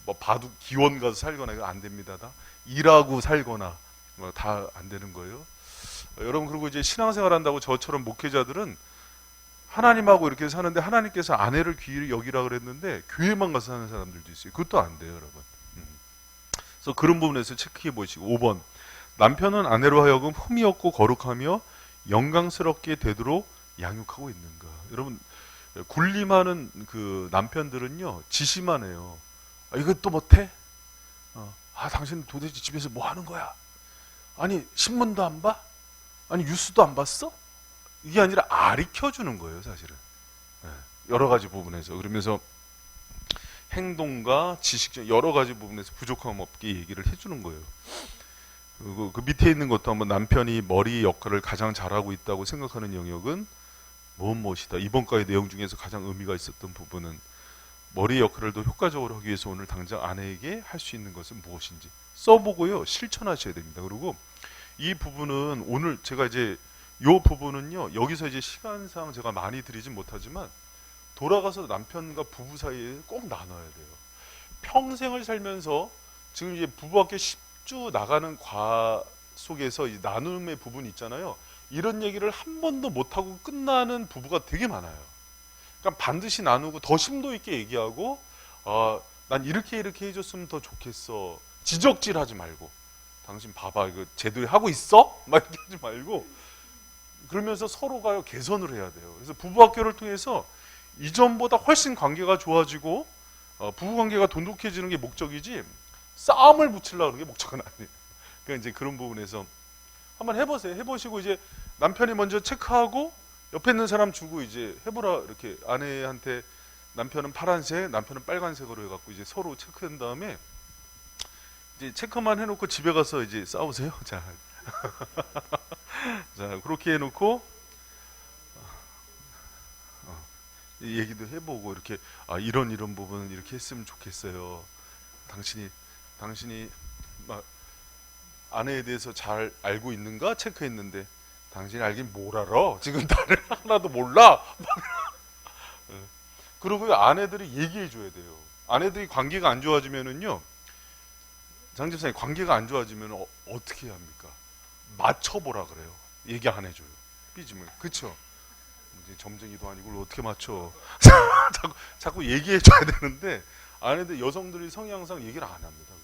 뭐 바둑 기원 가서 살거나 이거 안 됩니다. 다 일하고 살거나 뭐 다 안 되는 거예요. 여러분, 그리고 이제 신앙생활 한다고 저처럼 목회자들은 하나님하고 이렇게 사는데 하나님께서 아내를 귀히 여기라 그랬는데 교회만 가서 사는 사람들도 있어요. 그것도 안 돼요, 여러분. 그래서 그런 부분에서 체크해 보시고, 5번, 남편은 아내로 하여금 흠이 없고 거룩하며 영광스럽게 되도록 양육하고 있는가. 여러분, 군림하는 그 남편들은요 지시만 해요. 이것도 못해? 당신 도대체 집에서 뭐 하는 거야? 아니 신문도 안 봐? 아니 뉴스도 안 봤어? 이게 아니라 아리켜주는 거예요, 사실은. 여러 가지 부분에서. 그러면서 행동과 지식적 여러 가지 부분에서 부족함 없게 얘기를 해주는 거예요. 그리고 그 밑에 있는 것도 한번, 남편이 머리 역할을 가장 잘하고 있다고 생각하는 영역은 무엇이다. 이번 과의 내용 중에서 가장 의미가 있었던 부분은 머리 역할을 더 효과적으로 하기 위해서 오늘 당장 아내에게 할 수 있는 것은 무엇인지 써보고요 실천하셔야 됩니다. 그리고 이 부분은 오늘 제가 이제 이 부분은요 여기서 이제 시간상 제가 많이 드리진 못하지만 돌아가서 남편과 부부 사이에 꼭 나눠야 돼요. 평생을 살면서 지금 이제 부부학교 10주 나가는 과 속에서 이 나눔의 부분이 있잖아요. 이런 얘기를 한 번도 못하고 끝나는 부부가 되게 많아요. 그러니까 반드시 나누고 더 심도 있게 얘기하고, 난 이렇게 해줬으면 더 좋겠어. 지적질하지 말고, 당신 봐봐 이거 제대로 하고 있어? 막 이렇게 하지 말고, 그러면서 서로가 개선을 해야 돼요. 그래서 부부학교를 통해서 이전보다 훨씬 관계가 좋아지고 부부관계가 돈독해지는 게 목적이지 싸움을 붙이려고 하는 게 목적은 아니에요. 그러니까 이제 그런 부분에서 한번 해보세요. 해보시고 이제 남편이 먼저 체크하고 옆에 있는 사람 주고 이제 해보라, 이렇게 아내한테 남편은 파란색, 남편은 빨간색으로 해갖고 이제 서로 체크한 다음에 이제 체크만 해놓고 집에 가서 이제 싸우세요. 자, 자 그렇게 해놓고 얘기도 해보고 이렇게 이런 부분은 이렇게 했으면 좋겠어요. 당신이 막 아내에 대해서 잘 알고 있는가 체크했는데 당신이 알긴 뭘 알아? 지금 나를 하나도 몰라. 그리고 아내들이 얘기해 줘야 돼요. 아내들이 관계가 안 좋아지면은요, 장집사님 관계가 안 좋아지면 어떻게 해야 합니까? 맞춰보라 그래요. 얘기 안 해줘요. 삐지면. 그쵸? 점쟁이도 아니고 그걸 어떻게 맞춰? 자꾸 얘기해 줘야 되는데 아내들, 여성들이 성향상 얘기를 안 합니다.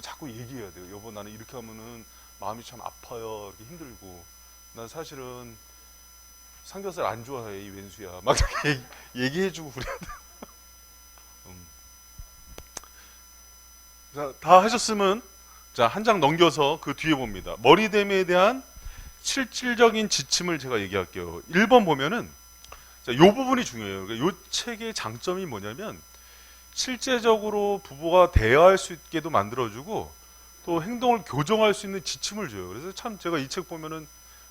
자꾸 얘기해야 돼요. 여보, 나는 이렇게 하면은 마음이 참 아파요. 이렇게 힘들고, 난 사실은 삼겹살 안 좋아해, 이 왼수야. 막 이렇게 얘기해주고 그래야 돼요. 자, 다 하셨으면 자, 한 장 넘겨서 그 뒤에 봅니다. 머리됨에 대한 실질적인 지침을 제가 얘기할게요. 1번 보면은 자, 요 부분이 중요해요. 그러니까 요 책의 장점이 뭐냐면 실제적으로 부부가 대화할 수 있게도 만들어주고 또 행동을 교정할 수 있는 지침을 줘요. 그래서 참 제가 이 책 보면은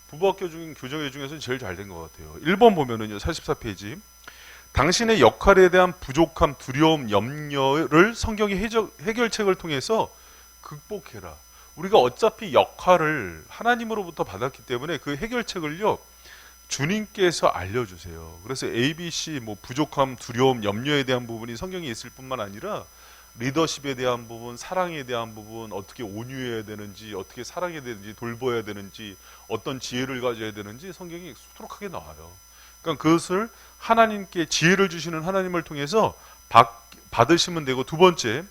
부부학교 중인 교정회 중에서는 제일 잘 된 것 같아요. 1번 보면은요, 44페이지. 당신의 역할에 대한 부족함, 두려움, 염려를 성경의 해결책을 통해서 극복해라. 우리가 어차피 역할을 하나님으로부터 받았기 때문에 그 해결책을요 주님께서 알려주세요. 그래서 ABC, 뭐 부족함, 두려움, 염려에 대한 부분이 성경에 있을 뿐만 아니라 리더십에 대한 부분, 사랑에 대한 부분, 어떻게 온유해야 되는지, 어떻게 사랑해야 되는지, 돌봐야 되는지, 어떤 지혜를 가져야 되는지 성경이 수두룩하게 나와요. 그러니까 그것을 하나님께 지혜를 주시는 하나님을 통해서 받으시면 되고, 두 번째,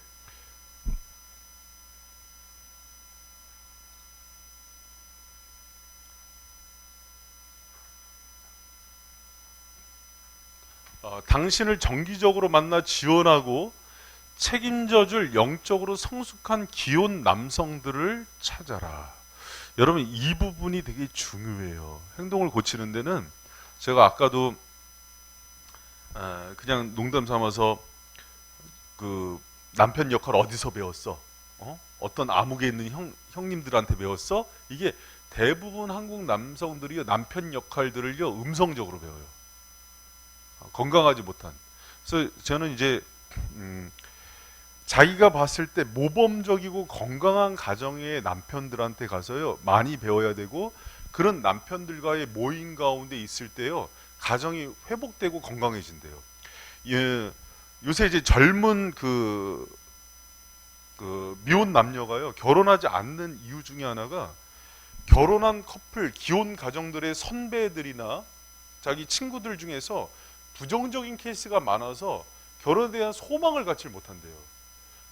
당신을 정기적으로 만나 지원하고 책임져줄 영적으로 성숙한 기혼 남성들을 찾아라. 여러분, 이 부분이 되게 중요해요. 행동을 고치는 데는 제가 아까도 그냥 농담 삼아서 그 남편 역할 어디서 배웠어? 어떤 암흑에 있는 형님들한테 배웠어? 이게 대부분 한국 남성들이 남편 역할들을요 음성적으로 배워요. 건강하지 못한. 그래서 저는 이제 자기가 봤을 때 모범적이고 건강한 가정의 남편들한테 가서요 많이 배워야 되고, 그런 남편들과의 모임 가운데 있을 때요 가정이 회복되고 건강해진대요. 예, 요새 이제 젊은 그 미혼 남녀가요 결혼하지 않는 이유 중에 하나가, 결혼한 커플 기혼 가정들의 선배들이나 자기 친구들 중에서 부정적인 케이스가 많아서 결혼에 대한 소망을 갖지 못한대요.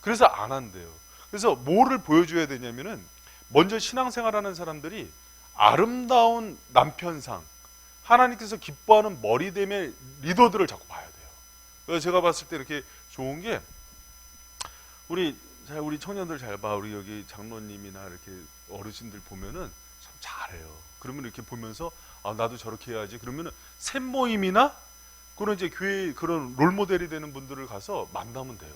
그래서 안 한대요. 그래서 뭐를 보여줘야 되냐면은, 먼저 신앙생활하는 사람들이 아름다운 남편상, 하나님께서 기뻐하는 머리됨의 리더들을 자꾸 봐야 돼요. 그래서 제가 봤을 때 이렇게 좋은 게, 우리 청년들 잘 봐. 우리 여기 장로님이나 이렇게 어르신들 보면은 참 잘해요. 그러면 이렇게 보면서 아 나도 저렇게 해야지. 그러면은 샘 모임이나 그런 이제 교회 그런 롤 모델이 되는 분들을 가서 만나면 돼요.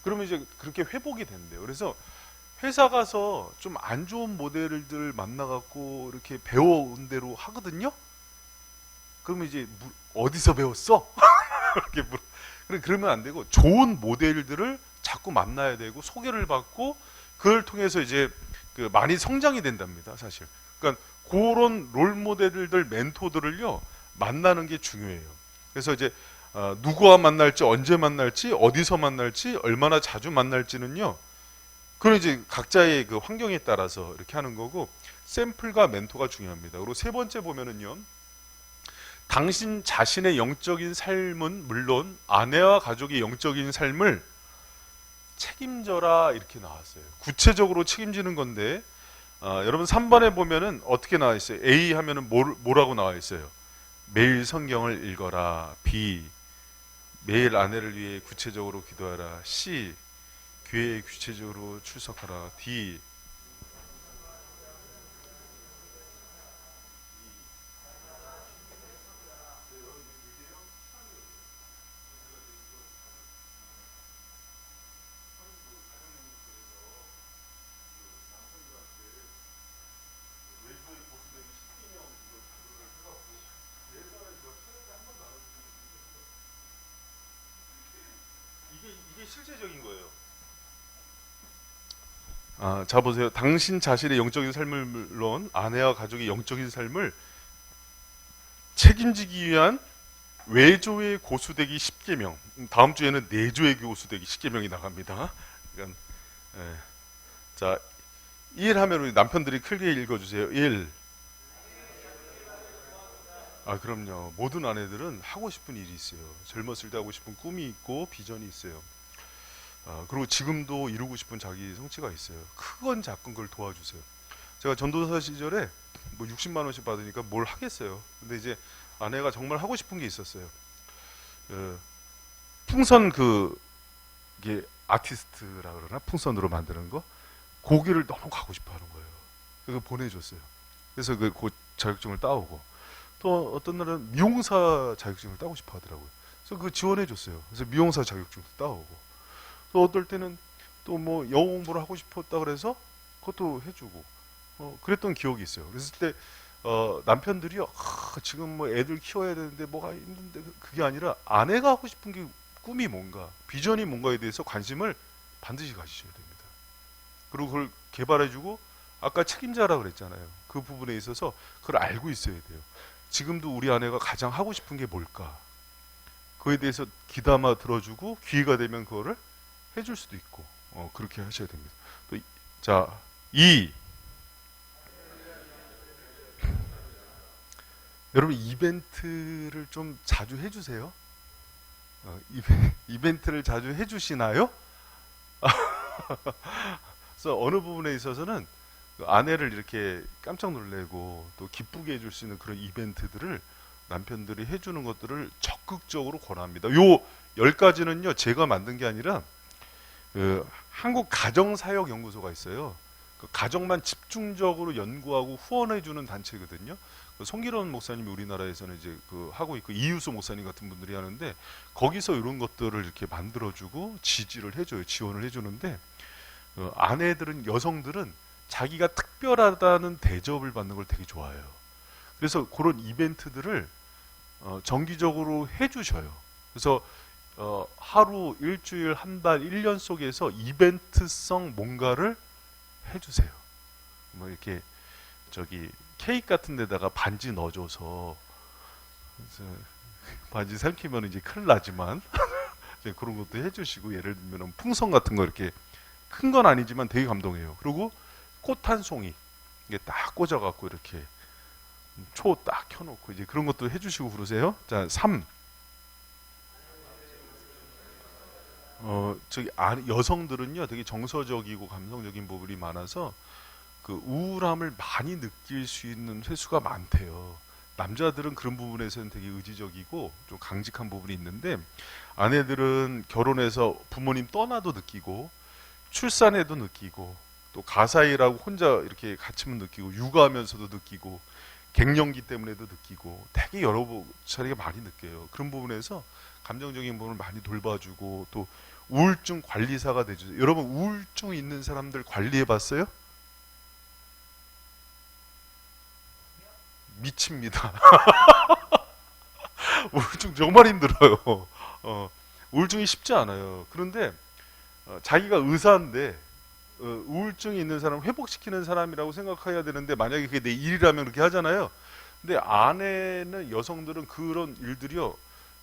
그러면 이제 그렇게 회복이 된대요. 그래서 회사 가서 좀 안 좋은 모델들 만나갖고 이렇게 배워온 대로 하거든요. 그러면 이제 어디서 배웠어? 이렇게 그러면 안 되고, 좋은 모델들을 자꾸 만나야 되고 소개를 받고, 그걸 통해서 이제 그 많이 성장이 된답니다, 사실. 그러니까 그런 롤 모델들, 멘토들을요 만나는 게 중요해요. 그래서 이제 누구와 만날지, 언제 만날지, 어디서 만날지, 얼마나 자주 만날지는요, 그건 이제 각자의 그 환경에 따라서 이렇게 하는 거고, 샘플과 멘토가 중요합니다. 그리고 세 번째 보면은요, 당신 자신의 영적인 삶은 물론 아내와 가족의 영적인 삶을 책임져라, 이렇게 나왔어요. 구체적으로 책임지는 건데, 여러분 3번에 보면은 어떻게 나와 있어요? A 하면은 뭐라고 나와 있어요? 매일 성경을 읽어라. B, 매일 아내를 위해 구체적으로 기도하라. C, 교회에 구체적으로 출석하라. D, 이게 실제적인 거예요. 자 보세요. 당신 자신의 영적인 삶을 물론 아내와 가족의 영적인 삶을 책임지기 위한 외조의 고수되기 10계명. 다음 주에는 내조의 고수되기 10계명이 나갑니다. 그러니까, 예. 자, 1 하면 우리 남편들이 크게 읽어주세요. 1. 그럼요. 모든 아내들은 하고 싶은 일이 있어요. 젊었을 때 하고 싶은 꿈이 있고 비전이 있어요. 그리고 지금도 이루고 싶은 자기 성취가 있어요. 크건 작건 그걸 도와주세요. 제가 전도사 시절에 뭐 60만 원씩 받으니까 뭘 하겠어요. 근데 이제 아내가 정말 하고 싶은 게 있었어요. 풍선 이게 아티스트라 그러나, 풍선으로 만드는 거, 고기를 너무 가고 싶어 하는 거예요. 그래서 보내줬어요. 그래서 그 자격증을 따오고, 또 어떤 날은 미용사 자격증을 따고 싶어 하더라고요. 그래서 그 지원해 줬어요. 그래서 미용사 자격증도 따오고, 또 어떨 때는 또 뭐 영어 공부를 하고 싶었다 그래서 그것도 해주고, 그랬던 기억이 있어요. 그랬을 때 남편들이요, 지금 뭐 애들 키워야 되는데 뭐가 힘든데, 그게 아니라 아내가 하고 싶은 게 꿈이 뭔가, 비전이 뭔가에 대해서 관심을 반드시 가지셔야 됩니다. 그리고 그걸 개발해주고, 아까 책임자라 그랬잖아요. 그 부분에 있어서 그걸 알고 있어야 돼요. 지금도 우리 아내가 가장 하고 싶은 게 뭘까? 그에 대해서 귀담아 들어주고, 기회가 되면 그거를 해줄 수도 있고, 그렇게 하셔야 됩니다. 또, 자, 2. 여러분 이벤트를 좀 자주 해주세요. 이벤트를 자주 해주시나요? 그래서 어느 부분에 있어서는 그 아내를 이렇게 깜짝 놀래고 또 기쁘게 해줄 수 있는 그런 이벤트들을 남편들이 해주는 것들을 적극적으로 권합니다. 요 10가지는요 제가 만든 게 아니라 그 한국 가정사역연구소가 있어요. 그 가정만 집중적으로 연구하고 후원해주는 단체거든요. 그 송기론 목사님이 우리나라에서는 이제 그 하고 있고, 이유수 목사님 같은 분들이 하는데, 거기서 이런 것들을 이렇게 만들어주고 지지를 해줘요. 지원을 해주는데, 아내들은, 여성들은 자기가 특별하다는 대접을 받는 걸 되게 좋아해요. 그래서 그런 이벤트들을 정기적으로 해주셔요. 그래서 하루, 일주일, 한 달, 1년 속에서 이벤트성 뭔가를 해주세요. 뭐 이렇게 저기 케이크 같은 데다가 반지 넣어줘서 반지 삼키면 이제 큰일 나지만 이제 그런 것도 해주시고, 예를 들면 풍선 같은 거 이렇게 큰 건 아니지만 되게 감동해요. 그리고 꽃 한 송이 이게 딱 꽂아갖고 이렇게 초 딱 켜놓고 이제 그런 것도 해주시고 그러세요. 자, 3. 저기 여성들은요 되게 정서적이고 감성적인 부분이 많아서 그 우울함을 많이 느낄 수 있는 횟수가 많대요. 남자들은 그런 부분에서는 되게 의지적이고 좀 강직한 부분이 있는데, 아내들은 결혼해서 부모님 떠나도 느끼고, 출산해도 느끼고, 또 가사일하고 혼자 이렇게 갇히면 느끼고, 육아하면서도 느끼고, 갱년기 때문에도 느끼고, 되게 여러 차례가 많이 느껴요. 그런 부분에서 감정적인 부분을 많이 돌봐주고, 또 우울증 관리사가 되죠. 여러분 우울증 있는 사람들 관리해봤어요? 미칩니다. 우울증 정말 힘들어요. 우울증이 쉽지 않아요. 그런데 자기가 의사인데 우울증이 있는 사람 회복시키는 사람이라고 생각해야 되는데, 만약에 그게 내 일이라면 그렇게 하잖아요. 근데 아내는, 여성들은 그런 일들이요,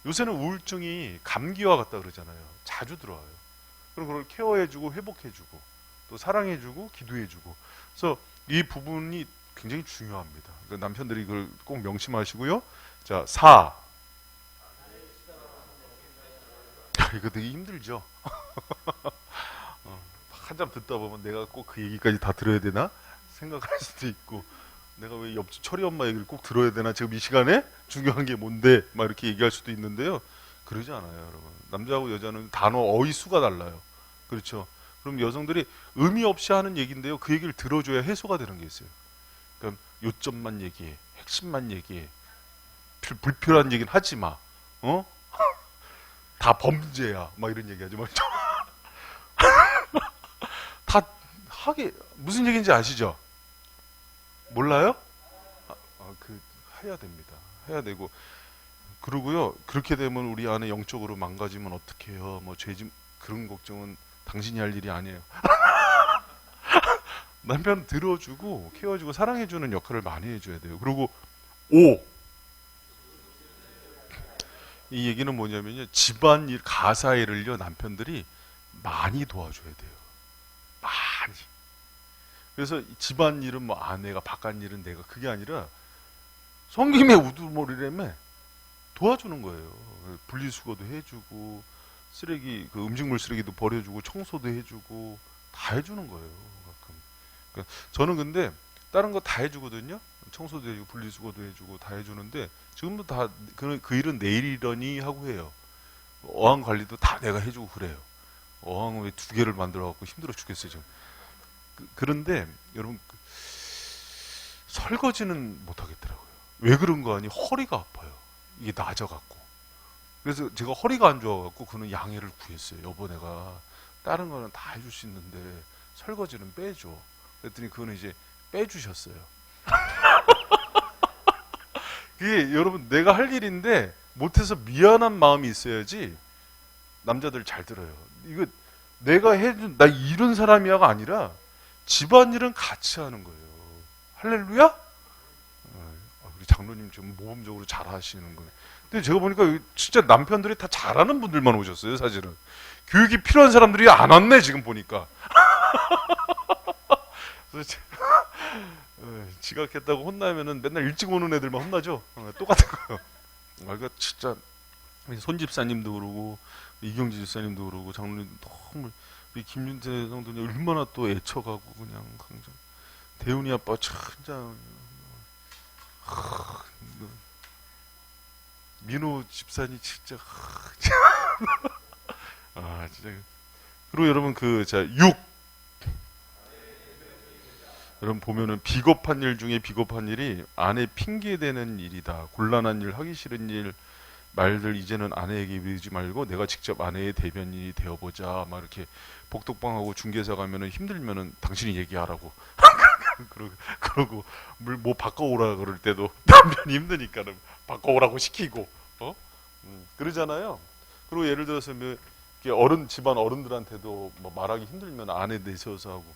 요새는 우울증이 감기와 같다 그러잖아요. 자주 들어와요. 그럼 그걸 케어해주고 회복해주고 또 사랑해주고 기도해주고, 그래서 이 부분이 굉장히 중요합니다. 그러니까 남편들이 이걸 꼭 명심하시고요. 자, 4. 이거 되게 힘들죠. 한참 듣다 보면 내가 꼭 그 얘기까지 다 들어야 되나 생각할 수도 있고, 내가 왜 옆집 철이 엄마 얘기를 꼭 들어야 되나, 지금 이 시간에 중요한 게 뭔데 막 이렇게 얘기할 수도 있는데요. 그러지 않아요, 여러분. 남자하고 여자는 단어 어휘 수가 달라요. 그렇죠? 그럼 여성들이 의미 없이 하는 얘기인데요, 그 얘기를 들어줘야 해소가 되는 게 있어요. 그러니까 요점만 얘기해, 핵심만 얘기해, 불필요한 얘기는 하지 마. 다 범죄야, 막 이런 얘기하지 말죠. 다 하게, 무슨 얘기인지 아시죠? 몰라요? 그 해야 됩니다. 해야 되고, 그러고요. 그렇게 되면 우리 안에 영적으로 망가지면 어떡해요? 뭐 죄짐, 그런 걱정은 당신이 할 일이 아니에요. 남편 들어주고 케어주고 사랑해주는 역할을 많이 해줘야 돼요. 그리고 5. 이 얘기는 뭐냐면요, 집안일, 가사일을요 남편들이 많이 도와줘야 돼요. 많이. 그래서 집안일은 뭐 아내가, 바깥일은 내가, 그게 아니라 성김에 우두머리라며 도와주는 거예요. 분리수거도 해주고, 쓰레기, 그 음식물 쓰레기도 버려주고, 청소도 해주고, 다 해주는 거예요. 가끔. 그러니까 저는 근데 다른 거 다 해주거든요. 청소도 해주고 분리수거도 해주고 다 해주는데, 지금도 다 그 일은 내일이려니 하고 해요. 어항 관리도 다 내가 해주고 그래요. 어항을 왜 2개를 만들어 갖고 힘들어 죽겠어요 지금. 그런데 여러분, 설거지는 못 하겠더라고요. 왜 그런 거 아니? 허리가 아파요. 이게 낮아갖고. 그래서 제가 허리가 안 좋아갖고 그는 양해를 구했어요. 여보, 내가 다른 거는 다 해줄 수 있는데 설거지는 빼줘. 그랬더니 그거는 이제 빼주셨어요. 그게 여러분, 내가 할 일인데 못해서 미안한 마음이 있어야지 남자들 잘 들어요. 이거 내가 해준, 나 이런 사람이야가 아니라 집안일은 같이 하는 거예요. 할렐루야? 우리 장로님 좀 모범적으로 잘 하시는 거네. 근데 제가 보니까 진짜 남편들이 다 잘하는 분들만 오셨어요, 사실은. 교육이 필요한 사람들이 안 왔네, 지금 보니까. 지각했다고 혼나면은 맨날 일찍 오는 애들만 혼나죠. 똑같은 거예요. 그러니까 진짜 손 집사님도 그러고 이경지 집사님도 그러고 장로님 너무, 우리 김윤태 성도님 얼마나 또 애처가고 그냥 강정. 대훈이 아빠 진짜, 민호 집사님 진짜. 진짜. 그리고 여러분 자 6. 여러분 보면은 비겁한 일 중에 비겁한 일이 아내 핑계대는 일이다. 곤란한 일, 하기 싫은 일, 말들 이제는 아내에게 미루지 말고 내가 직접 아내의 대변인이 되어보자. 막 이렇게 복덕방하고 중개사 가면은 힘들면은 당신이 얘기하라고. 그러고 뭐 바꿔오라 그럴 때도 남편이 힘드니까는 바꿔오라고 시키고, 그러잖아요. 그리고 예를 들어서 뭐 이렇게 집안 어른들한테도 뭐 말하기 힘들면 아내 내세워서 하고,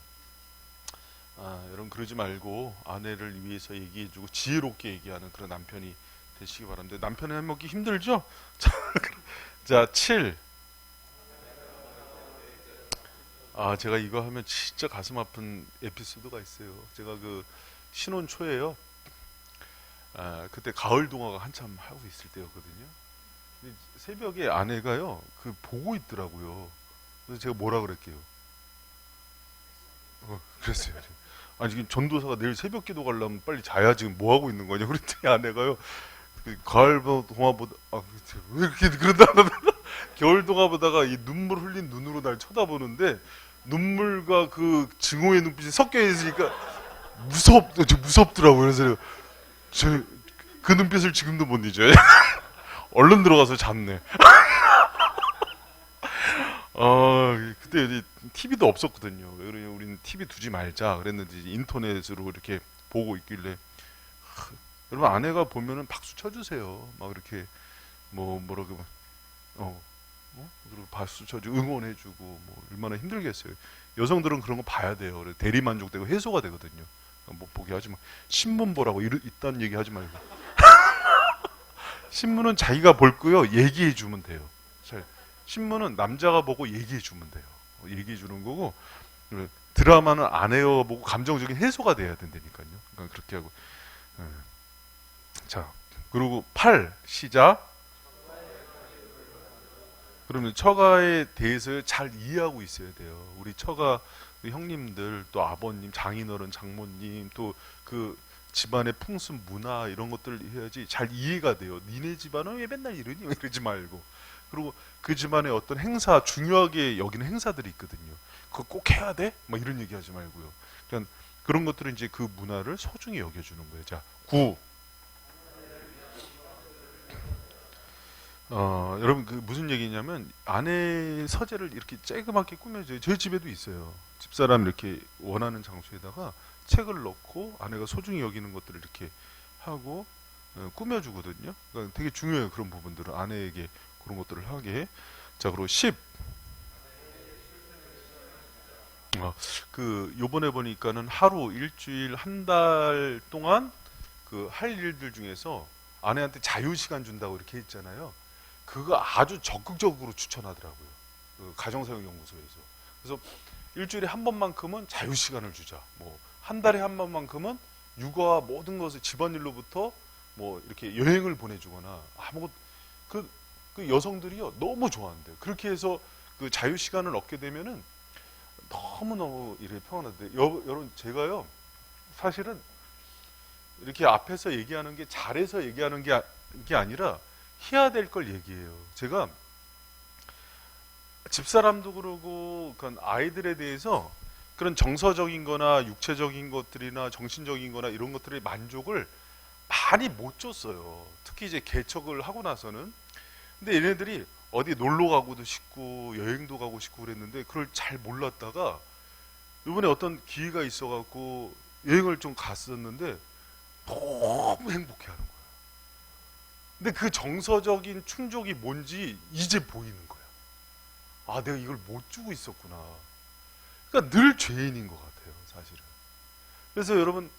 여러분 그러지 말고 아내를 위해서 얘기해주고 지혜롭게 얘기하는 그런 남편이 되시기 바랍니다. 남편을 해먹기 힘들죠? 자, 7. 제가 이거 하면 진짜 가슴 아픈 에피소드가 있어요. 제가 그 신혼 초에요. 그때 가을 동화가 한참 하고 있을 때였거든요. 근데 새벽에 아내가요, 보고 있더라고요. 그래서 제가 뭐라 그랬게요? 그랬어요. 아니, 지금 전도사가 내일 새벽 기도 가려면 빨리 자야 지금 뭐 하고 있는 거냐? 그랬더니 아내가요, 가을 동화보다, 왜 이렇게 그런다? 겨울 동화 보다가 이 눈물 흘린 눈으로 날 쳐다보는데 눈물과 그 증오의 눈빛이 섞여 있으니까 무섭더라고요. 그래서 그 눈빛을 지금도 못 잊어요. 얼른 들어가서 잤네. 그때 TV도 없었거든요. 우리는 TV 두지 말자 그랬는데 인터넷으로 이렇게 보고 있길래, 여러분 아내가 보면은 박수 쳐주세요. 막 이렇게 뭐라고 그리고 박수 쳐주고 응원해주고 뭐 얼마나 힘들겠어요. 여성들은 그런 거 봐야 돼요. 그래서 대리 만족되고 해소가 되거든요. 뭐 보게 하지 마. 신문 보라고 이딴 얘기 하지 말고. 신문은 자기가 볼 거요. 얘기해 주면 돼요. 신문은 남자가 보고 얘기해 주면 돼요. 얘기해 주는 거고, 드라마는 아내가 보고 감정적인 해소가 돼야 된다니까요. 그러니까 그렇게 하고. 자, 그리고 8 시작. 그러면 처가에 대해서 잘 이해하고 있어야 돼요. 우리 처가 형님들, 또 아버님, 장인어른, 장모님, 또 그 집안의 풍습, 문화 이런 것들을 해야지 잘 이해가 돼요. 니네 집안은 왜 맨날 이러니? 이러지 말고. 그리고 그 집안의 어떤 행사, 중요하게 여기는 행사들이 있거든요. 그거 꼭 해야 돼? 막 이런 얘기 하지 말고요. 그러니까 그런 것들은 이제 그 문화를 소중히 여겨주는 거예요. 자, 9. 여러분 그 무슨 얘기냐면, 아내 서재를 이렇게 쬐그맣게 꾸며줘요. 저희 집에도 있어요. 집사람 이렇게 원하는 장소에다가 책을 넣고 아내가 소중히 여기는 것들을 이렇게 하고 꾸며주거든요. 그러니까 되게 중요해요. 그런 부분들은 아내에게 그런 것들을 하게. 자, 그리고 10. 요번에 보니까는 하루, 일주일, 한 달 동안 그 할 일들 중에서 아내한테 자유시간 준다고 이렇게 했잖아요. 그거 아주 적극적으로 추천하더라고요. 가정사역연구소에서. 그래서 일주일에 한 번만큼은 자유시간을 주자. 뭐 한 달에 한 번만큼은 육아와 모든 것을 집안일로부터 뭐 이렇게 여행을 보내주거나 아무것 그 여성들이요 너무 좋아한대요. 그렇게 해서 그 자유시간을 얻게 되면은 너무너무 이렇게 평안한데, 여러분 제가요 사실은 이렇게 앞에서 얘기하는 게 잘해서 얘기하는 게 아니라 해야 될 걸 얘기해요. 제가 집사람도 그러고 그런 아이들에 대해서 그런 정서적인 거나 육체적인 것들이나 정신적인 거나 이런 것들의 만족을 많이 못 줬어요. 특히 이제 개척을 하고 나서는. 근데 얘네들이 어디 놀러 가고도 싶고 여행도 가고 싶고 그랬는데 그걸 잘 몰랐다가 이번에 어떤 기회가 있어갖고 여행을 좀 갔었는데 너무 행복해 하는 거예요. 근데 그 정서적인 충족이 뭔지 이제 보이는 거야. 내가 이걸 못 주고 있었구나. 그러니까 늘 죄인인 것 같아요, 사실은. 그래서 여러분,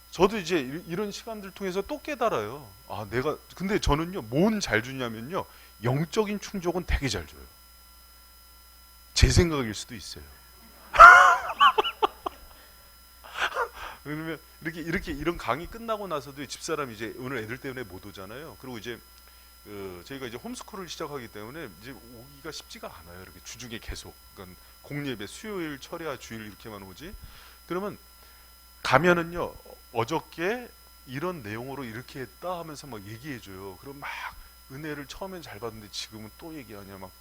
저도 이제 이런 시간들 통해서 또 깨달아요. 근데 저는요, 뭔 잘 주냐면요, 영적인 충족은 되게 잘 줘요. 제 생각일 수도 있어요. 그러면 이렇게 이런 강의 끝나고 나서도 집사람이 이제 오늘 애들 때문에 못 오잖아요. 그리고 이제 저희가 이제 홈스쿨을 시작하기 때문에 이제 오기가 쉽지가 않아요. 이렇게 주중에 계속. 그러니까 공예배 수요일, 철야, 주일 이렇게만 오지. 그러면 가면은요, 어저께 이런 내용으로 이렇게 했다 하면서 막 얘기해줘요. 그럼 막 은혜를 처음엔 잘 받는데 지금은 또 얘기하냐 막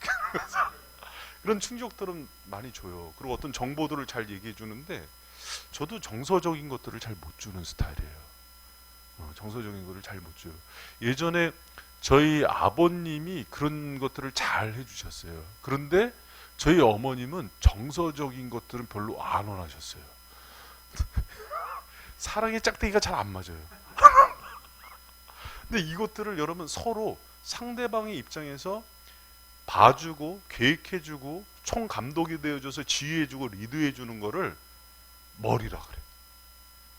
그런 충족들은 많이 줘요. 그리고 어떤 정보들을 잘 얘기해 주는데 저도 정서적인 것들을 잘 못 주는 스타일이에요. 정서적인 것을 잘 못 줘요. 예전에 저희 아버님이 그런 것들을 잘 해주셨어요. 그런데 저희 어머님은 정서적인 것들은 별로 안 원하셨어요. 사랑의 짝대기가 잘 안 맞아요. 근데 이것들을 여러분 서로 상대방의 입장에서 봐주고 계획해주고 총 감독이 되어줘서 지휘해주고 리드해주는 거를 머리라 그래.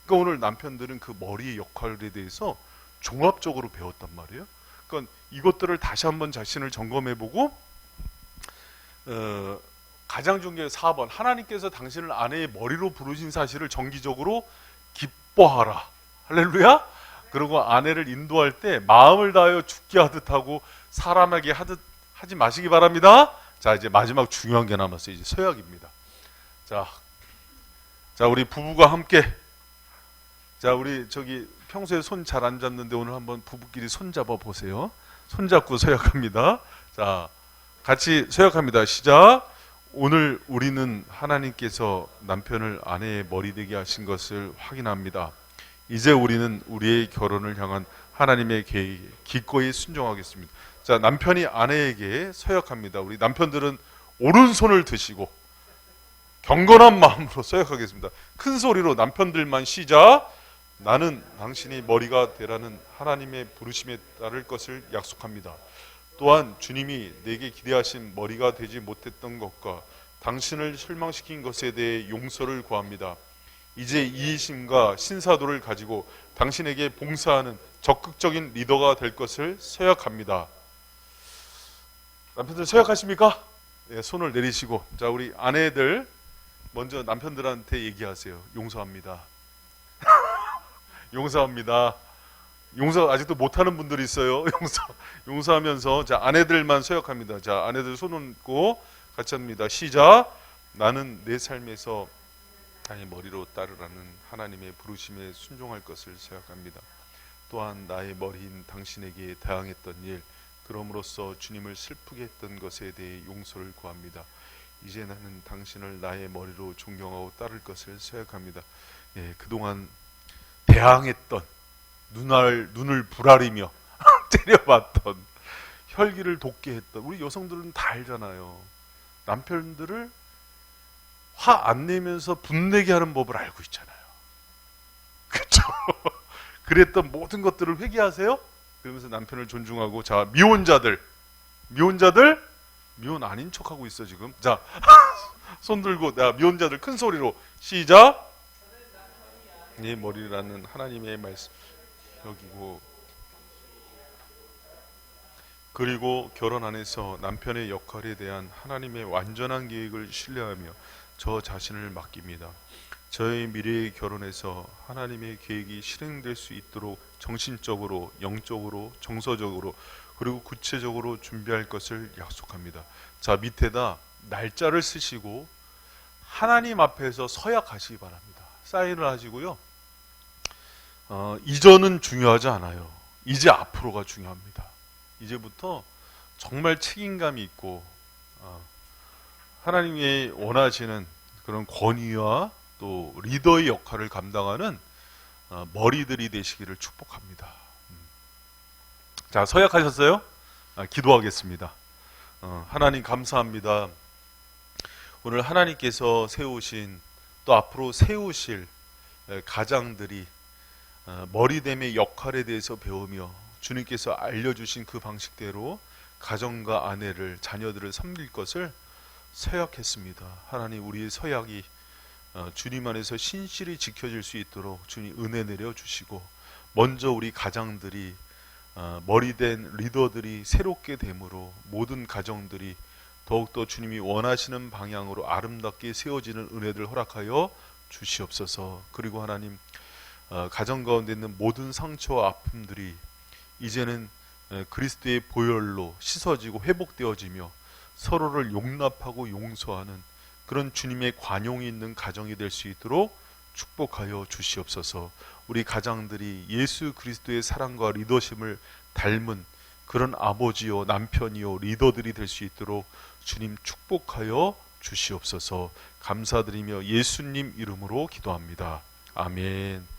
그러니까 오늘 남편들은 그 머리의 역할에 대해서 종합적으로 배웠단 말이에요. 그러니까 이것들을 다시 한번 자신을 점검해보고 가장 중요한 4번, 하나님께서 당신을 아내의 머리로 부르신 사실을 정기적으로 기뻐하라. 할렐루야. 그리고 아내를 인도할 때 마음을 다하여 죽게 하듯 하고 사람에게 하듯 하지 마시기 바랍니다. 자, 이제 마지막 중요한 게 남았어요. 이제 서약입니다. 자, 우리 부부가 함께, 자, 우리 저기 평소에 손 잘 안 잡는데 오늘 한번 부부끼리 손 잡아 보세요. 손 잡고 서약합니다. 자, 같이 서약합니다. 시작. 오늘 우리는 하나님께서 남편을 아내의 머리 되게 하신 것을 확인합니다. 이제 우리는 우리의 결혼을 향한 하나님의 계획에 기꺼이 순종하겠습니다. 자, 남편이 아내에게 서약합니다. 우리 남편들은 오른손을 드시고 경건한 마음으로 서약하겠습니다. 큰 소리로 남편들만 시작. 나는 당신이 머리가 되라는 하나님의 부르심에 따를 것을 약속합니다. 또한 주님이 내게 기대하신 머리가 되지 못했던 것과 당신을 실망시킨 것에 대해 용서를 구합니다. 이제 이해심과 신사도를 가지고 당신에게 봉사하는 적극적인 리더가 될 것을 서약합니다. 남편들 서약하십니까? 네, 손을 내리시고, 자, 우리 아내들 먼저 남편들한테 얘기하세요. 용서합니다. 용서합니다. 용서 아직도 못하는 분들이 있어요. 용서하면서, 자, 아내들만 서약합니다. 자, 아내들 손 얹고 같이 합니다. 시작. 나는 내 삶에서 나의 머리로 따르라는 하나님의 부르심에 순종할 것을 서약합니다. 또한 나의 머리인 당신에게 다양했던 일, 그럼으로써 주님을 슬프게 했던 것에 대해 용서를 구합니다. 이제 나는 당신을 나의 머리로 존경하고 따를 것을 서약합니다. 예, 그동안 대항했던, 눈을 부라리며 때려봤던, 혈기를 돋게 했던, 우리 여성들은 다 알잖아요. 남편들을 화 안 내면서 분내게 하는 법을 알고 있잖아요. 그렇죠? 그랬던 모든 것들을 회개하세요. 그러면서 남편을 존중하고, 자, 미혼자들 미혼 아닌 척하고 있어 지금. 자, 손 들고, 나 미혼자들 큰 소리로 시작. 네 머리라는 하나님의 말씀 여기고, 그리고 결혼 안에서 남편의 역할에 대한 하나님의 완전한 계획을 신뢰하며 저 자신을 맡깁니다. 저의 미래의 결혼에서 하나님의 계획이 실행될 수 있도록 정신적으로, 영적으로, 정서적으로, 그리고 구체적으로 준비할 것을 약속합니다. 자, 밑에다 날짜를 쓰시고 하나님 앞에서 서약하시기 바랍니다. 사인을 하시고요. 이전은 중요하지 않아요. 이제 앞으로가 중요합니다. 이제부터 정말 책임감이 있고 하나님이 원하시는 그런 권위와 또 리더의 역할을 감당하는 머리들이 되시기를 축복합니다. 자, 서약하셨어요? 기도하겠습니다. 하나님 감사합니다. 오늘 하나님께서 세우신, 또 앞으로 세우실 가장들이 머리됨의 역할에 대해서 배우며 주님께서 알려주신 그 방식대로 가정과 아내를, 자녀들을 섬길 것을 서약했습니다. 하나님, 우리의 서약이 주님 안에서 신실히 지켜질 수 있도록 주님 은혜 내려주시고, 먼저 우리 가장들이 머리된 리더들이 새롭게 됨으로 모든 가정들이 더욱더 주님이 원하시는 방향으로 아름답게 세워지는 은혜를 허락하여 주시옵소서. 그리고 하나님, 가정 가운데 있는 모든 상처와 아픔들이 이제는 그리스도의 보혈로 씻어지고 회복되어지며 서로를 용납하고 용서하는 그런 주님의 관용이 있는 가정이 될 수 있도록 축복하여 주시옵소서. 우리 가장들이 예수 그리스도의 사랑과 리더십을 닮은 그런 아버지요, 남편이요, 리더들이 될 수 있도록 주님 축복하여 주시옵소서. 감사드리며 예수님 이름으로 기도합니다. 아멘.